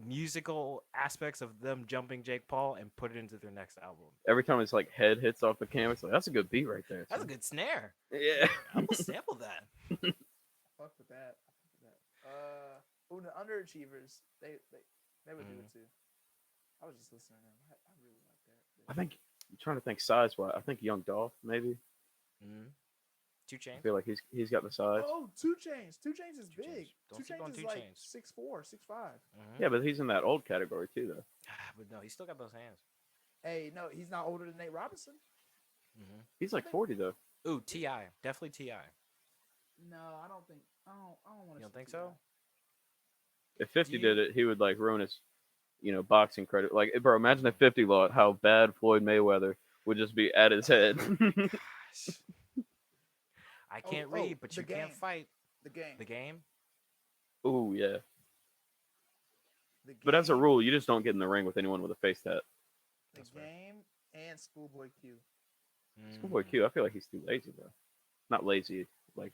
musical aspects of them jumping Jake Paul and put it into their next album. Every time his like head hits off the canvas, like that's a good beat right there. That's a son. good snare. Yeah. I'm gonna sample that. Fuck with that. Ooh, the underachievers. They would do it too. I was just listening to them. I really like that. I think I'm trying to think size wise. I think Young Dolph maybe. Mm-hmm. 2 I Chainz. feel like he's got the size. Oh, 2 Chainz. 2 Chainz is 2 Chainz. big. Don't 2 sleep on Chainz is 2 like Chainz. 6'4", 6'5". Mm-hmm. Yeah, but he's in that old category too, though. But no, he's still got those hands. Hey, no, he's not older than Nate Robinson. Mm-hmm. He's like 40 though. Ooh, Ti, definitely Ti. No, I don't think. I don't want to. You don't think so? If 50 Do you- did it, he would like ruin his, boxing credit. Like, bro, imagine if 50 lost, how bad Floyd Mayweather would just be at his head. Gosh. I can't read, but the you can't game. fight. The game. The game. Ooh, yeah. The game. But as a rule, you just don't get in the ring with anyone with a face tat. the That's fair. game and Schoolboy Q. Schoolboy Q, I feel like he's too lazy, bro. Not lazy, like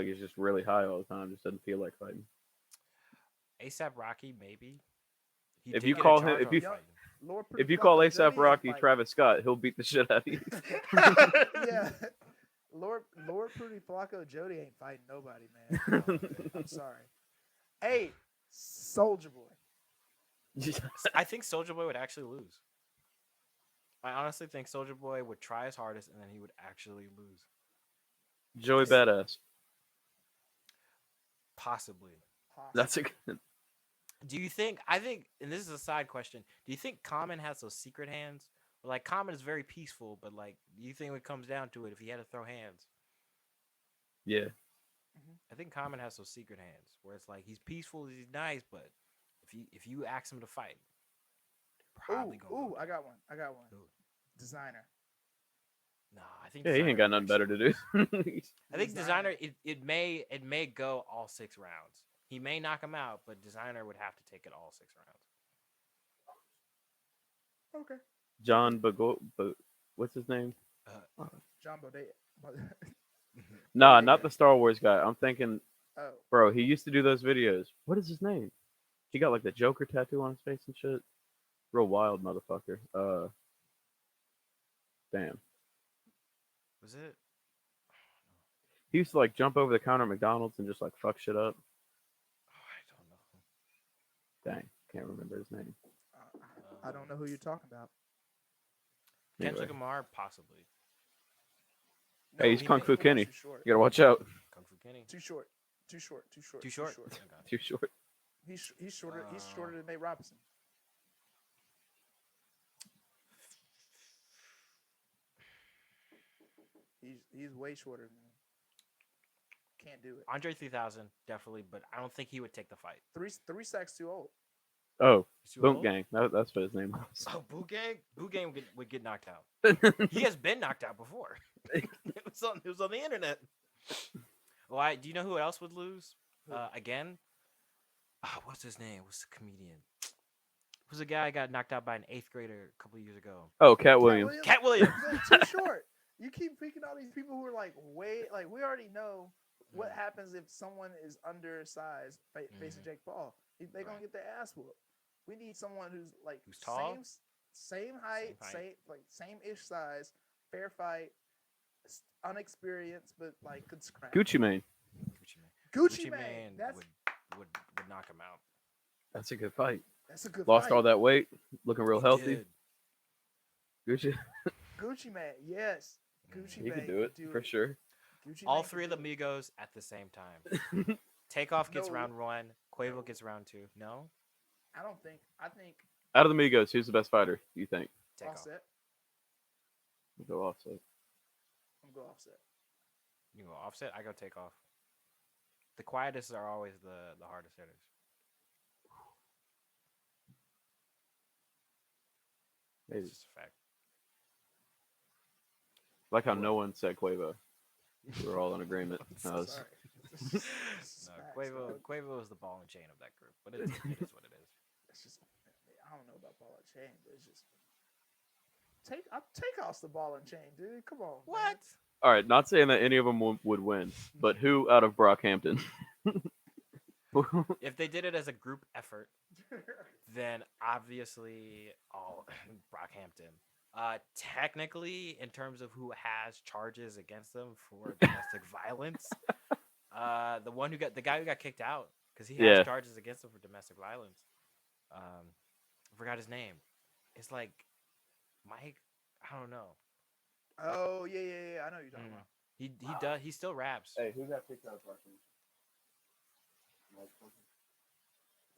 he's just really high all the time. Just doesn't feel like fighting. ASAP Rocky, maybe. He If did you get a call him- charge if on you- fighting. Lord If you call Pretty ASAP Jody Rocky ain't fighting. Travis Scott, he'll beat the shit out of you. Yeah. Lord Pretty Flacco Jody ain't fighting nobody, man. I'm sorry. Hey, Soldier Boy. I think Soldier Boy would actually lose. I honestly think Soldier Boy would try his hardest and then he would actually lose. Joey Badass. Possibly. That's a Possibly. good. Do you think? I think, and this is a side question. Do you think Common has those secret hands? Like Common is very peaceful, but like, do you think when it comes down to it, if he had to throw hands, Yeah. Mhm. I think Common has those secret hands where it's like he's peaceful, he's nice, but if you ask him to fight, Ooh, probably gonna go ooh, I down. got one. I got one. Ooh. Designer. Nah, I think Yeah, he ain't designer got would nothing better actually. to do. I think designer it may go all 6 rounds. He may knock him out, but designer would have to take it all 6 rounds. Okay. Okay. John what's his name? Uh, John Bodet. Nah, Boyega. not the Star Wars guy. I'm thinking, Oh. bro, he used to do those videos. What is his name? He got like the Joker tattoo on his face and shit. Real wild motherfucker. Damn. was it? He used to like jump over the counter at McDonald's and just like fuck shit up. Oh, I don't know. Dang, can't remember his name. I don't know who you're talking about. Anyway, Kendrick Lamar, possibly. No, hey, he's he Kung may. Fu Lamar's Kenny. too short. You gotta watch out. Kung Fu Kenny. Too short. Too short. Too short. Too Too short. short. Okay. Too short. He's shorter. He's Uh, shorter than Nate Robinson. He's way shorter than him. Can't do it. Andre 3000 definitely, but I don't think he would take the fight. Three sacks too old. Oh, He's too Boom old. Gang. That's what his name was. Oh, Boo Gang would get knocked out. He has been knocked out before. It was on the internet. Why? Do you know who else would lose? Who? Again? What's his name? What's the comedian? Who's the guy who got knocked out by an 8th grader a couple years ago? Oh, Cat Cat Williams. Williams. Cat Williams. No, too short. You keep picking all these people who are like way like we already know what happens if someone is undersized facing Jake Paul. They're gonna Right. get their ass whooped. We need someone who's like Who's tall? same height, Same height. same ish size, fair fight, unexperienced but like could scrap. Gucci Mane. Gucci Mane. That's would knock him out. That's a good fight. that's a good Lost fight. all that weight, looking real He healthy. did. Gucci, Gucci Mane, yes. Gucci he Mane could do it for sure. Gucci All Mane three of could the do it. Migos at the same time. Takeoff gets No. round 1. Quavo No. gets round 2. No? I don't think. I think Out of the Migos, who's the best fighter? Do you think? Takeoff. Offset. We'll go Offset. I'm gonna go Offset. You go Offset. I go Takeoff. The quietest are always the hardest hitters. Maybe. It's just a fact. Like how Who no else? one said Quavo. We were all in agreement. I was- Sorry. No, Quavo is the ball and chain of that group, but it is what it is. It's just I don't know about ball and chain, but it's just take off the ball and chain, dude. Come on. What? All right, not saying that any of them would win, but who out of Brockhampton? If they did it as a group effort, then obviously all Brockhampton. Technically, in terms of who has charges against them for domestic violence, the guy who got kicked out because he has Yeah. charges against him for domestic violence. I forgot his name. It's like Mike. I don't know. Oh yeah. I know what you're talking about. He does. He still raps. Hey, who got kicked out of Brockhampton?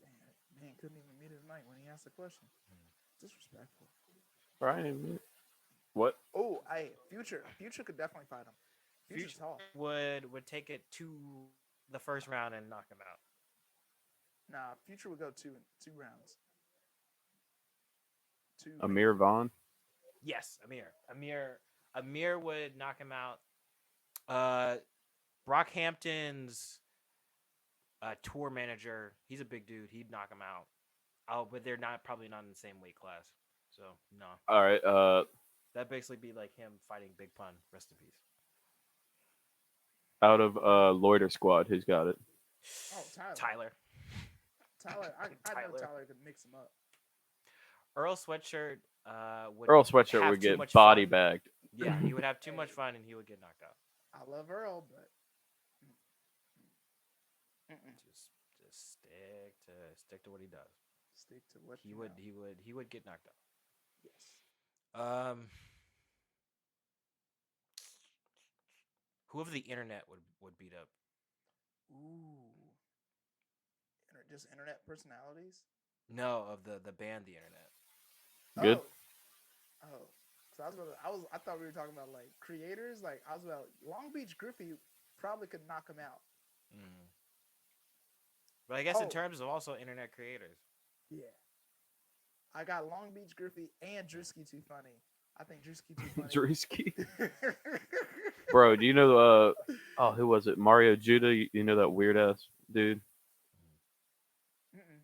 Damn, man couldn't even mute his mic when he asked the question. Disrespectful. Brian. What? Oh, Future could definitely fight him. Future's Future tall. would take it to the first round and knock him out. Nah, Future would go two rounds. Two. Amir Vaughn. Yes, Amir would knock him out. Brockhampton's tour manager, he's a big dude. He'd knock him out. Oh, but they're probably not in the same weight class. So no, All right. that'd basically be like him fighting Big Pun. Rest in peace. Out of Loiter Squad, who's got it? Oh, Tyler. I know Tyler. Tyler could mix him up. Earl Sweatshirt would Earl Sweatshirt have would too get much body fun. bagged. Yeah, he would have too much fun and he would get knocked out. I love Earl, but Just stick to what he does. stick to what He you would know. he would get knocked out. Yes. Who of the internet would beat up? Ooh. Just internet personalities. No, of the band, the internet. Good. Oh. So I thought we were talking about like creators. Like I was about Long Beach Griffy probably could knock him out. Mm. But I guess in Oh terms of also internet creators. yeah, I got Long Beach Griffy and Drewski Too Funny. I think Drewski Too Funny. Drewski. Bro, do you know oh, who was it? Mario Judah. You know that weird ass dude? Mm-mm.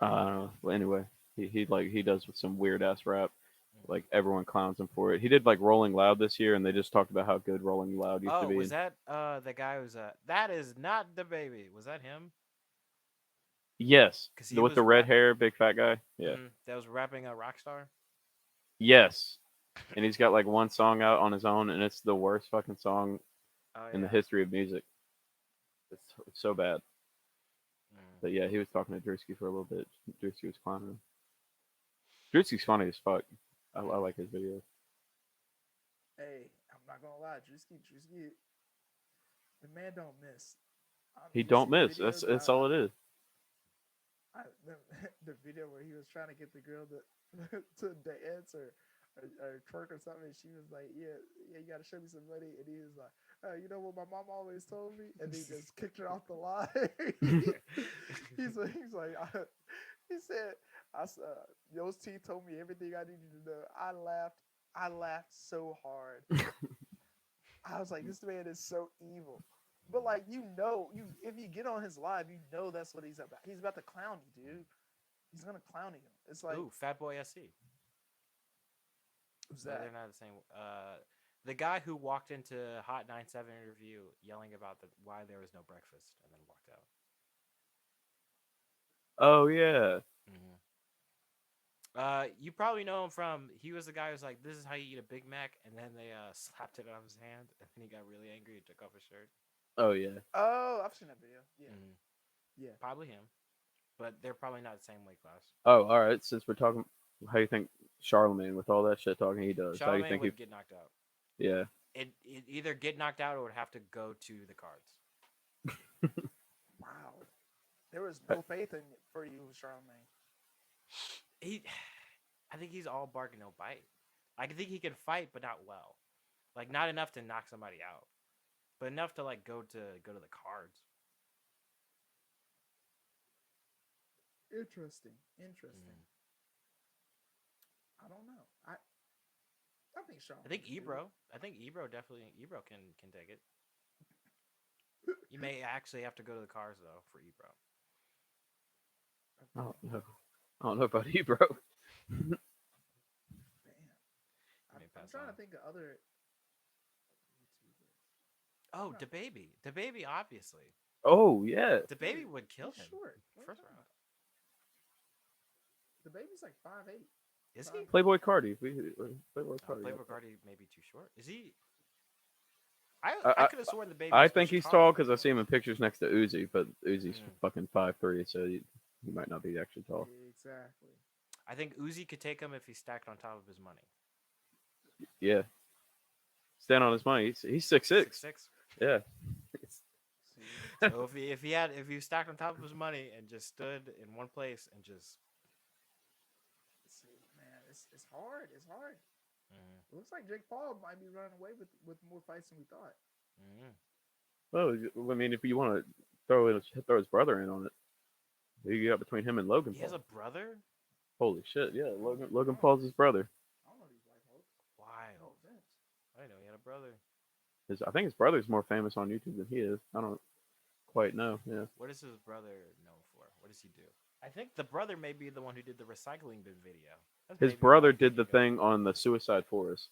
I don't know. Well, anyway, he does some weird ass rap. Mm. Like everyone clowns him for it. He did like Rolling Loud this year, and they just talked about how good Rolling Loud used to Oh, be. was that the guy who's that is not the baby? Was that him? Yes, Because the he with was the red hair, big fat guy. Yeah. that was rapping a Rockstar. Yes, and he's got like one song out on his own, and it's the worst fucking song Oh in the yeah. history of music. It's so bad. Mm. But yeah, he was talking to Drewski for a little bit. Drewski was clowning him. Drewski's funny as fuck. I like his videos. Hey, I'm not gonna lie, Drewski, the man don't miss. He You don't see the miss. That's videos? that's all it is. The, the video where he was trying to get the girl to to dance or twerk or something, and she was like, "Yeah, yeah, you got to show me some money," and he was like, "You know what my mom always told me," and he just kicked her off the line. he's like, he said, "Those teeth told me everything I needed to know." I laughed so hard. I was like, "This man is so evil." But like if you get on his live, you know that's what he's about. He's about to clown you, dude. He's gonna clown you. It's like Ooh, Fat Boy SC. who's But that? they're not the same. The guy who walked into Hot 97 interview yelling about why there was no breakfast and then walked out. Oh yeah. Mm-hmm. You probably know him from. He was the guy who's like, "This is how you eat a Big Mac," and then they slapped it out of his hand, and then he got really angry and took off his shirt. Oh yeah. Oh, I've seen that video. Yeah, Mm-hmm. yeah. Probably him, but they're probably not the same weight class. Oh, all right. Since we're talking, how do you think Charlemagne with all that shit talking he does? How do you Charlamagne think he? would get knocked out. Yeah. It either get knocked out or would have to go to the cards. Wow, there was no faith for you, Charlemagne. I think he's all bark and no bite. I think he can fight, but not well. Like not enough to knock somebody out, but enough to like go to the cards. Interesting. Mm. I don't know. I think Charlemagne. I think Ebro. I think Ebro definitely. Ebro can take it. You may actually have to go to the cars though for Ebro. I don't know. I don't know about you, bro. Man, I'm trying on. to think of other YouTubers. Oh, DaBaby, obviously. Oh yeah. DaBaby would kill He's him short. first round. The baby's like 5'8". Is he? Playboy Cardi. Playboy Cardi. Playboy Cardi may be too short. Is he? I- I could have sworn the baby. I was think much he's taller tall than because I Playboy. see him in pictures next to Uzi, but Uzi's Mm. fucking 5'3", so he might not be actually tall. Exactly. I think Uzi could take him if he's stacked on top of his money. Yeah. Stand on his money. He's 6'6". 6'6". Yeah. See, So if he was stacked on top of his money and just stood in one place and just. man, it's hard. It's hard. Mm, It looks like Jake Paul might be running away with more fights than we thought. mm. Well, I mean, if you want to throw his brother in on it, you got between him and Logan He Paul. has a brother. Holy shit! Yeah, Logan Paul's his brother. I don't know these white folks. Wild. No offense. I didn't know he had a brother. I think his brother's more famous on YouTube than he is. I don't quite know. Yeah. What is his brother known for? What does he do? I think the brother may be the one who did the recycling bin video. That's His maybe brother what I'm did the thinking of. thing on the Suicide Forest.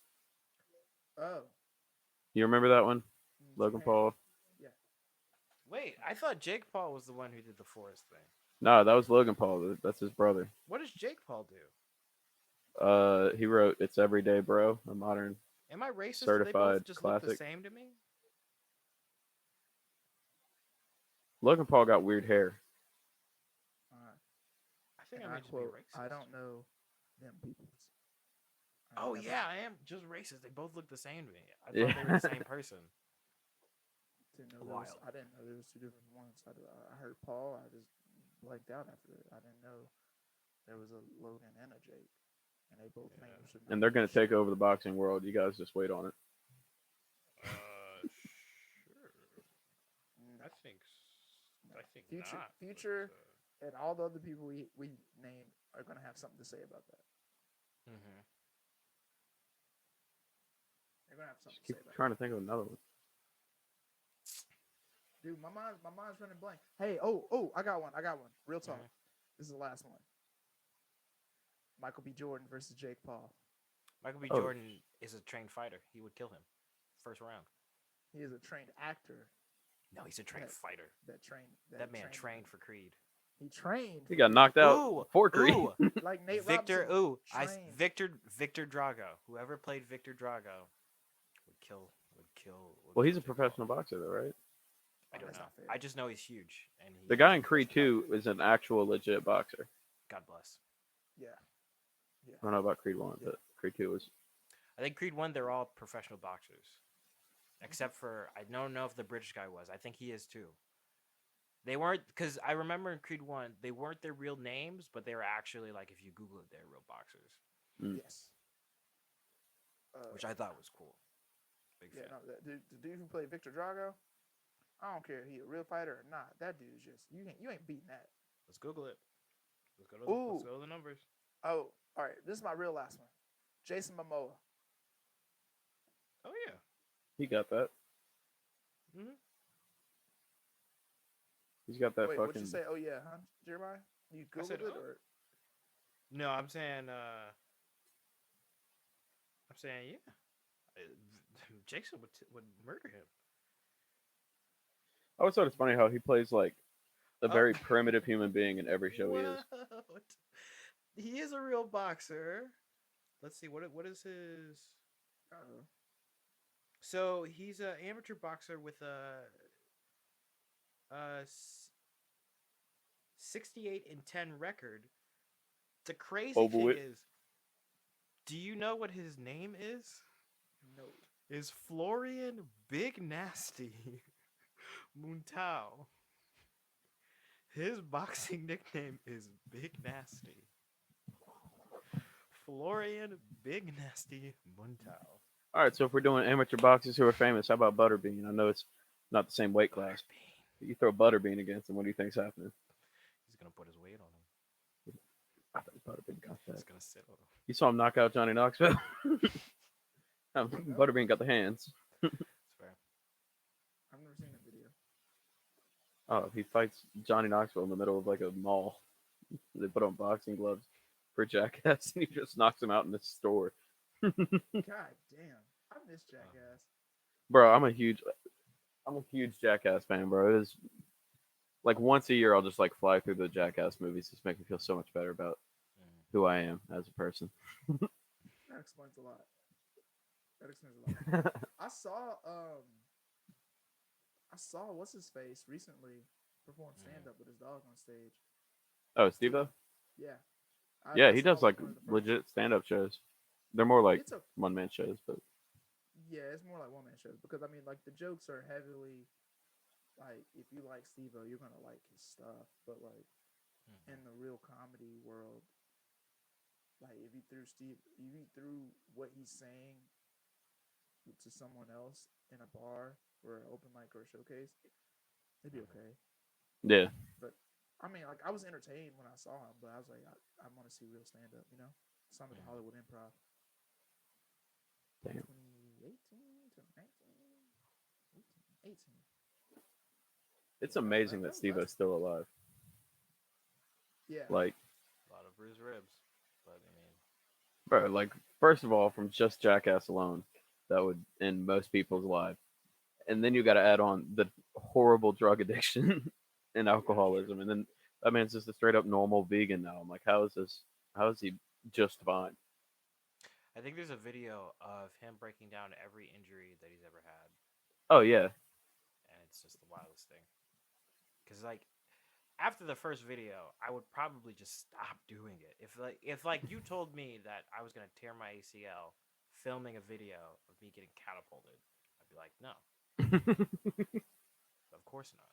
Oh, You remember that one? in Logan Japan. Paul. Yeah. Wait, I thought Jake Paul was the one who did the forest thing. No, that was Logan Paul. That's his brother. What does Jake Paul do? He wrote "It's Everyday, Bro," a modern. Am I racist? Do they Certified both just look the classic. same to me? Logan Paul got weird hair. I think And I I may just quote, be racist. I don't know them people. Oh yeah, I am just racist. They both look the same to me. I thought Yeah. they were the same person. Didn't know Wild. I didn't know there was two different ones. I heard Paul. I just blanked out after it. I didn't know there was a Logan and a Jake, and they both Yeah. names should And not they're be gonna take shit. over the boxing world. You guys just wait on it. Sure. No, I think. no. I think Future, not. Future, and all the other people we named are gonna have something to say about that. Mm-hmm. They're gonna have something Just to keep say about trying that. to think of another one. Dude, my mind's running blank. Hey, I got one. Real talk. Mm-hmm. This is the last one. Michael B. Jordan versus Jake Paul. Michael B. Oh, Jordan is a trained fighter. He would kill him first round. He is a trained actor No, he's a trained that fighter. that trained That man trained. trained for Creed. He trained. he got knocked out Ooh, for Creed. ooh, Like Nate Victor. Robinson Ooh, trained. Victor Drago. Whoever played Victor Drago would kill. Would Well, he's kill a Jake professional Paul. boxer, though, right? I Oh, don't that's know. not fair. I just know he's huge, and The he. guy in Creed That's not 2 fair. is an actual legit boxer. God bless. Yeah, yeah, I don't know about Creed 1, yeah. but Creed 2 was. I think Creed 1, they're all professional boxers, except for I don't know if the British guy was. I think he is too. They weren't because I remember in Creed 1, they weren't their real names, but they were actually like if you Google it, they're real boxers, Mm. Yes. which I thought was cool. Big Yeah, fan. no, the dude who played Victor Drago, I don't care if he a real fighter or not. That dude's just you ain't beating that. Let's Google it. Let's Ooh, go to the numbers. oh, all right. This is my real last one. Jason Momoa. Oh yeah. He got that. Mm-hmm. He's got that Wait, what'd you fucking. say? Oh yeah, huh, Jeremiah? You I said, googled it oh. or? No, I'm saying yeah. Jason would murder him. I always thought it's funny how he plays like a Oh. very primitive human being in every show he is. What? He is a real boxer. Let's see what is his. Uh, So he's an amateur boxer with a 68-10 record. The crazy thing Overweight. is, do you know what his name is? no. Is Florian Big Nasty Muntao. His boxing nickname is Big Nasty. Florian Big Nasty Muntao. All right, so if we're doing amateur boxers who are famous, how about Butterbean? I know it's not the same weight class. Butterbean. But you throw Butterbean against him, what do you think's happening? He's gonna put his weight on him. I think Butterbean got that. He's gonna sit on him. You saw him knock out Johnny Knoxville. No. Butterbean got the hands. It's fair. I've never seen that video. Oh, he fights Johnny Knoxville in the middle of like a mall. They put on boxing gloves for Jackass, and he just knocks him out in the store. God damn, I miss Jackass. Bro, I'm a huge Jackass fan, bro. It is like once a year I'll just like fly through the Jackass movies. Just make me feel so much better about who I am as a person. That explains a lot. That explains a lot. I saw what's his face recently perform stand up with his dog on stage. Oh, Steve-O? Yeah. Yeah, I he saw does like one of the first- legit stand-up shows. They're more like It's a one-man shows, but yeah, it's more like one man shows because I mean like the jokes are heavily like if you like Steve-O, you're gonna like his stuff. But like in the real comedy world, like if you threw what he's saying to someone else in a bar or an open mic or a showcase, it'd be okay. yeah. But I mean, like I was entertained when I saw him, but I was like, I want to see real stand up, you know? Some of the Hollywood Improv. Damn. 2018, 2019, 18. It's amazing that Steve-O's still alive. Yeah. Like, A lot of bruised ribs, but I mean, bro, like first of all, from just Jackass alone, that would end most people's lives. And then you got to add on the horrible drug addiction and alcoholism, and then that man's just a straight up normal vegan now. I'm like, how is this? How is he just fine? I think there's a video of him breaking down every injury that he's ever had, Oh yeah, and it's just the wildest thing. Because like after the first video, I would probably just stop doing it. If like you told me that I was gonna tear my ACL filming a video of me getting catapulted, I'd be like, no, of course not.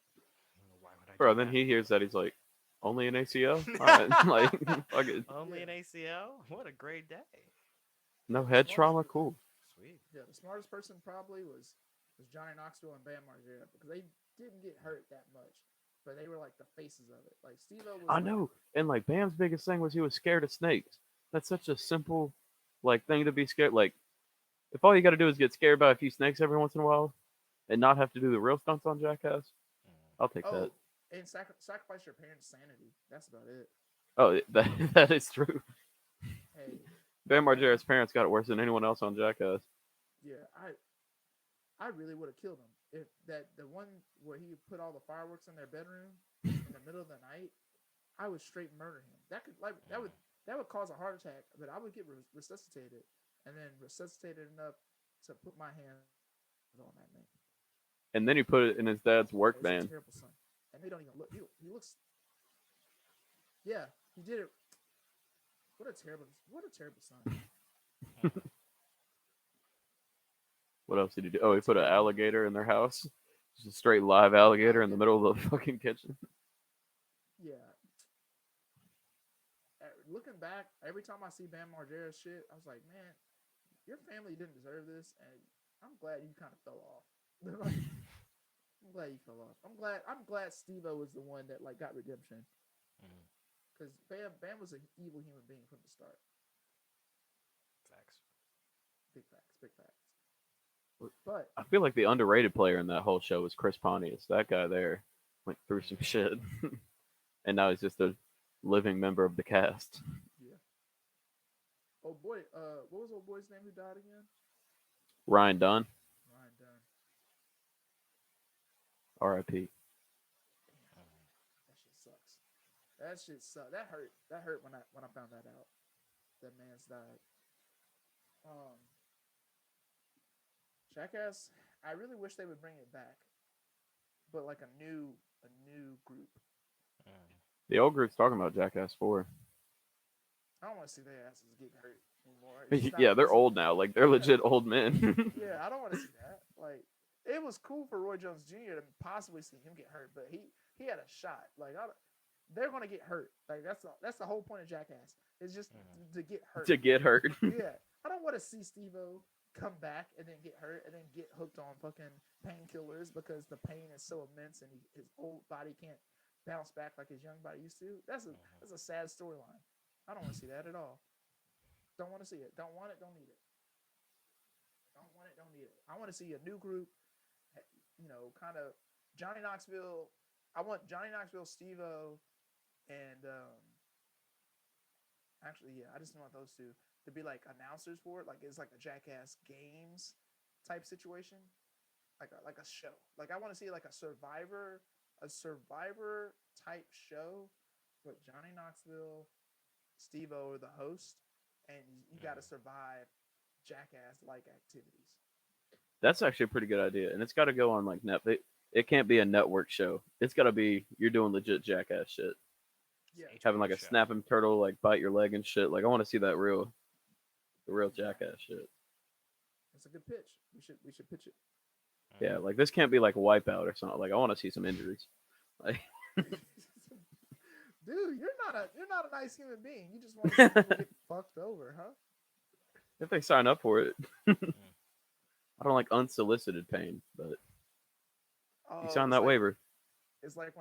I don't know why would I bro. do Then that? he hears that he's like, Only an ACL? All right, like fuck it. Only Yeah. an ACL? What a great day. No The head smartest, trauma. Cool. Sweet. yeah, the smartest person probably was Johnny Knoxville and Bam Margera because they didn't get hurt that much, but they were like the faces of it. Like Steve-O was I like, know. And like Bam's biggest thing was he was scared of snakes. That's such a simple like thing to be scared. Like if all you got to do is get scared by a few snakes every once in a while and not have to do the real stunts on Jackass, Mm. I'll take that. oh, and sacrifice your parents' sanity. That's about it. Oh, that that is true. Hey, Bam like Margera's parents got it worse than anyone else on Jackass. yeah, I really would have killed him if that the one where he put all the fireworks in their bedroom in the middle of the night. I would straight murder him. That could like that would cause a heart attack, but I would get resuscitated and then resuscitated enough to put my hands on that man. And then he put it in his dad's work It's a van. terrible son, and they don't even look. He looks. Yeah, he did it. What a terrible son. What else did he do? What Oh, a he put an terrible. alligator in their house. Just a straight live alligator in the Alligator. middle of the fucking kitchen. Yeah. Looking back, every time I see Bam Margera's shit, I was like, man, your family didn't deserve this, and I'm glad you kind of fell off. Like, I'm glad you fell off. I'm glad Steve-O was the one that like got redemption Mm. because Bam was an evil human being from the start. Facts. Big facts, big facts. But I feel like the underrated player in that whole show was Chris Pontius. That guy there went through some shit, and now he's just a living member of the cast. yeah. Oh boy, what was old boy's name who died again? Ryan Dunn, Ryan Dunn. R.I.P. Damn, that shit sucks. That shit sucks. That hurt. That hurt when I found that out. That man's died. Um, Jackass. I really wish they would bring it back, but like a new group. Mm. The old group's talking about Jackass 4. I don't want to see their asses get hurt anymore. It's just not. Yeah, they're old now. Like they're legit old men. Yeah, I don't want to see that. Like, it was cool for Roy Jones Jr. to possibly see him get hurt, but he had a shot. Like, they're gonna get hurt. Like that's the whole point of Jackass. It's just Mhm. to get hurt. to get hurt. Yeah, I don't want to see Steve-O come back and then get hurt and then get hooked on fucking painkillers because the pain is so immense and his old body can't bounce back like his young body used to. That's a sad storyline. I don't want to see that at all. Don't want to see it. Don't want it. Don't need it. Don't want it. Don't need it. I want to see a new group. Kind of Johnny Knoxville. I want Johnny Knoxville, Steve-O, and actually, yeah, I just want those two to be like announcers for it. Like it's like a Jackass Games type situation, like a show. Like I want to see like a Survivor type show with Johnny Knoxville, Steve-O, the host, and you got to Mm. survive Jackass like activities. That's actually a pretty good idea, and it's got to go on like net. It can't be a network show. It's got to be you're doing legit Jackass shit, Yeah, It's having HBO like a show. snapping turtle like bite your leg and shit. Like I want to see that the real exactly. Jackass shit. It's a good pitch. We should pitch it. Yeah, Mhm. like this can't be like a wipeout or something. Like I want to see some injuries. Like Dude, you're not a nice human being. You just want to see people get fucked over, huh? if they sign up for it, Mm. I don't like unsolicited pain, but you Oh, sign that waiver. it's like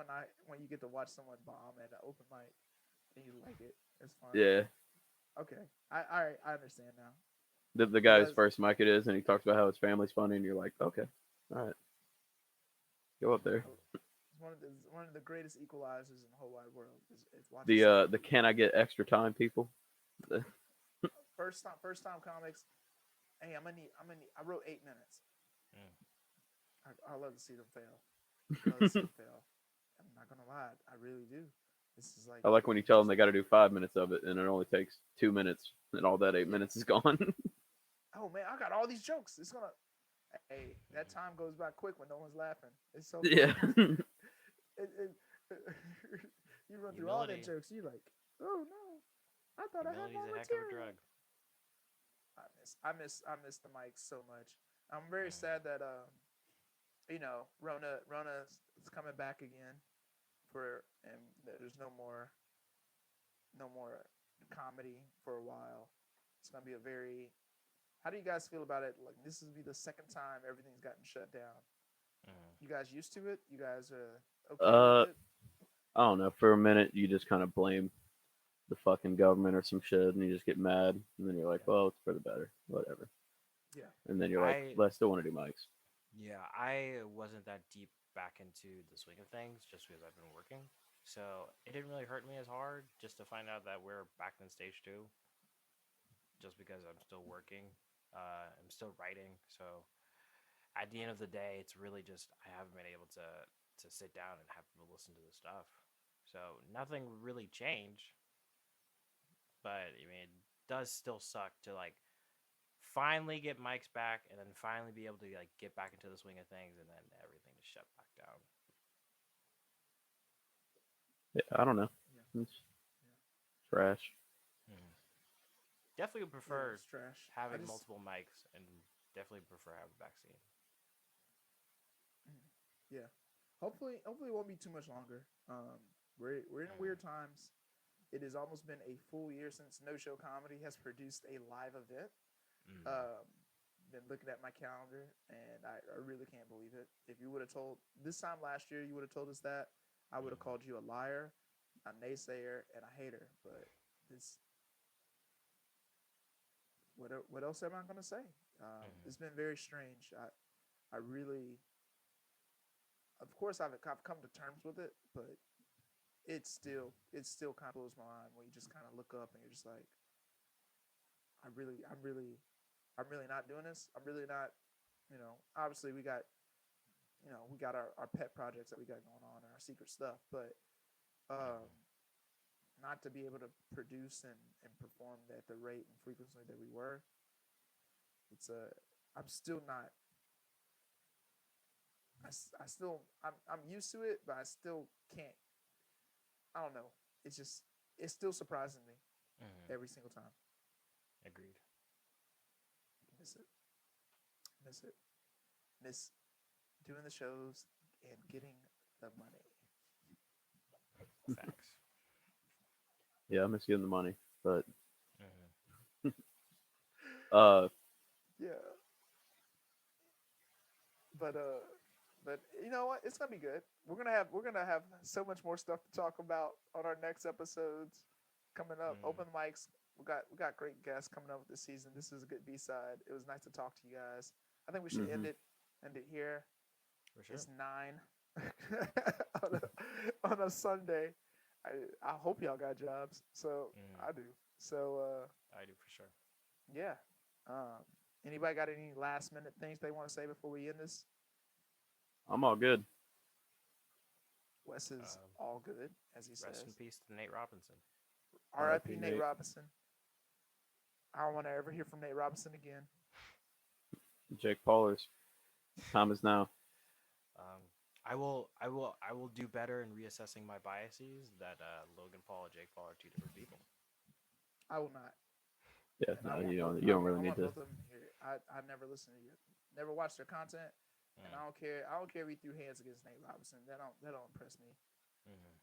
when you get to watch someone bomb at an open mic and you like it. It's fun. Yeah, Okay. All right, I understand now. the It guy's does. first mic it is, and he talks about how his family's funny, and you're like, okay, all right, go up there. It's one of the greatest equalizers in the whole wide world. Is watching The can I get extra time people? The- first time comics. Hey, I wrote 8 minutes. Mm. I love to see them fail. I love to see them fail. I'm not gonna lie, I really do. This is like I like when you tell them they got to do 5 minutes of it, and it only takes 2 minutes, and all that 8 minutes is gone. oh man, I got all these jokes. It's gonna. Hey, that time goes by quick when no one's laughing. It's so yeah, funny. it, you run through all them Humility. jokes. You like, oh no, I thought I had Humility is more a heck of a material. drug. I miss the mic so much. I'm very Mm. sad that Rona is coming back again and there's no more comedy for a while. It's gonna be a very. How do you guys feel about it? Like this will be the second time everything's gotten shut down. Mm. You guys used to it? You guys are okay with Uh, it? I don't know. For a minute, you just kind of blame the fucking government or some shit, and you just get mad, and then you're like, Yeah. well, it's for the better, whatever. Yeah. And then you're like, I well, I still want to do mics. Yeah, I wasn't that deep back into the swing of things just because I've been working. So it didn't really hurt me as hard just to find out that we're back in stage two, just because I'm still working. I'm still writing. So at the end of the day, it's really just I haven't been able to sit down and have people listen to the stuff. So nothing really changed, but I mean, it does still suck to like finally get mics back and then finally be able to like get back into the swing of things and then everything just shut back down. Yeah, I don't know. Yeah. It's Yeah. trash. Mhm. Definitely would Yeah. prefer It's trash. I having just. multiple mics and definitely prefer having a vaccine. Mm, yeah. Hopefully, it won't be too much longer. We're in weird times. It has almost been a full year since No Show Comedy has produced a live event. Mm-hmm. Um, been looking at my calendar, and I really can't believe it. If you would have told this time last year, you would have told us that, I would have called you a liar, a naysayer, and a hater. But this, what else am I gonna say? Mm-hmm. It's been very strange. I really, of course, I've come to terms with it, but it still kind of blows my mind when you just kind of look up and you're just like, I'm really not doing this. I'm really not. Obviously we got our pet projects that we got going on and our secret stuff, but um, not to be able to produce and perform at the rate and frequency that we were, it's a. I'm still not. I still I'm used to it, but I still can't. I don't know. It's still surprising me Mm-hmm. every single time. Agreed. Miss it. Miss it. Miss doing the shows and getting the money. Facts. Yeah, I miss getting the money, but Mm-hmm. uh, Yeah, but you know what? It's gonna be good. We're gonna have so much more stuff to talk about on our next episodes coming up. Mm-hmm. Open mics. We got great guests coming up this season. This is a good B side. It was nice to talk to you guys. I think we should hmm end it here. For sure. It's 9 on a Sunday. I I hope y'all got jobs. So Mm-hmm. I do. So I do for sure. yeah. Um, Anybody got any last minute things they want to say before we end this? I'm all good. Wes is Um, all good, as he Rest in says. peace to Nate Robinson. R.I.P. R.I.P. Nate Nate. Robinson. I don't want to ever hear from Nate Robinson again. Jake Paulers. Time is now. Um, I will do better in reassessing my biases. That Logan Paul and Jake Paul are two different people. I will not, Yeah, and I no, want you both. don't. You I don't want. really I need want to. both of them here. I never listened to you. Never watched their content, and I Mm. don't care. I don't care if he threw hands against Nate Robinson. That don't impress me. Mm-hmm.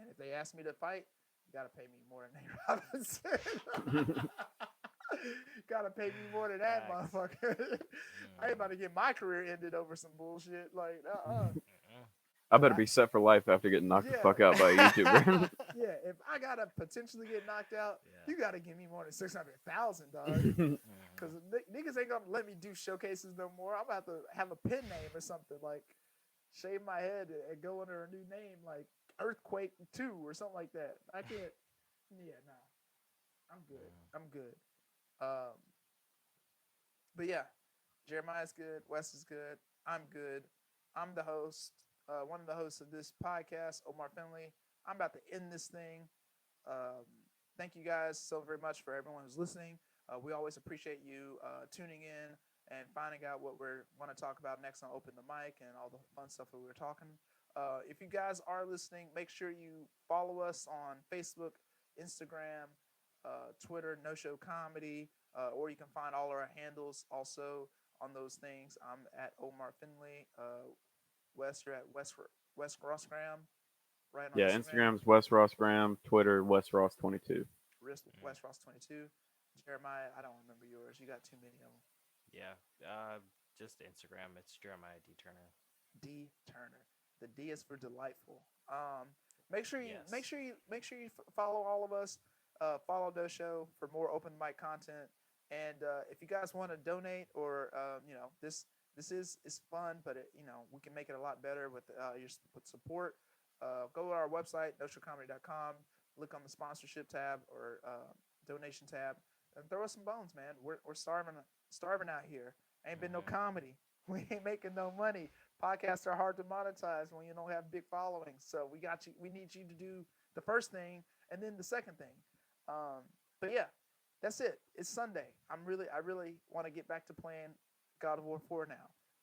And if they ask me to fight, you gotta pay me more than Nate Robinson. Gotta pay me more than that, Facts. motherfucker. I ain't Mm. about to get my career ended over some bullshit. Like, Mm-mm. I If better I, be set for life after getting knocked the yeah, fuck out by a YouTuber. yeah. If I gotta potentially get knocked out, Yeah. you gotta give me more than 600,000, dog. Because Mm-hmm. niggas ain't gonna let me do showcases no more. I'm about to have a pen name or something, like shave my head and go under a new name, like Earthquake 2 or something like that. I can't. Yeah, no. I'm good. I'm good. Um, but yeah, Jeremiah's good. Wes is good. I'm good. I'm the host, one of the hosts of this podcast, Omar Finley. I'm about to end this thing. Um, Thank you guys so very much for everyone who's listening. We always appreciate you tuning in and finding out what we're want to talk about next on Open the Mic and all the fun stuff that we were talking. If you guys are listening, make sure you follow us on Facebook, Instagram, Twitter, No Show Comedy, or you can find all our handles also on those things. I'm at Omar Finley. Wes, you're at West Rossgram, right on Yeah, Instagram. Instagram's West Ross Graham, Twitter West Ross 22. West Ross 22. Jeremiah, I don't remember yours. You got too many of them. Yeah. Just Instagram. It's Jeremiah D Turner. D Turner. The D is for delightful. Make sure you Yes. follow all of us. Follow the show for more open mic content. And if you guys want to donate or this is fun, but we can make it a lot better with with support. Go to our website nostrocomedy.com. Look on the sponsorship tab or donation tab and throw us some bones, man. We're starving out here. Ain't been no comedy. We ain't making no money. Podcasts are hard to monetize when you don't have big followings. So we got you. We need you to do the first thing and then the second thing. But yeah, that's it. It's Sunday. I really want to get back to playing God of War 4 now.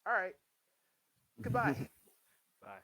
All right. Goodbye. Bye.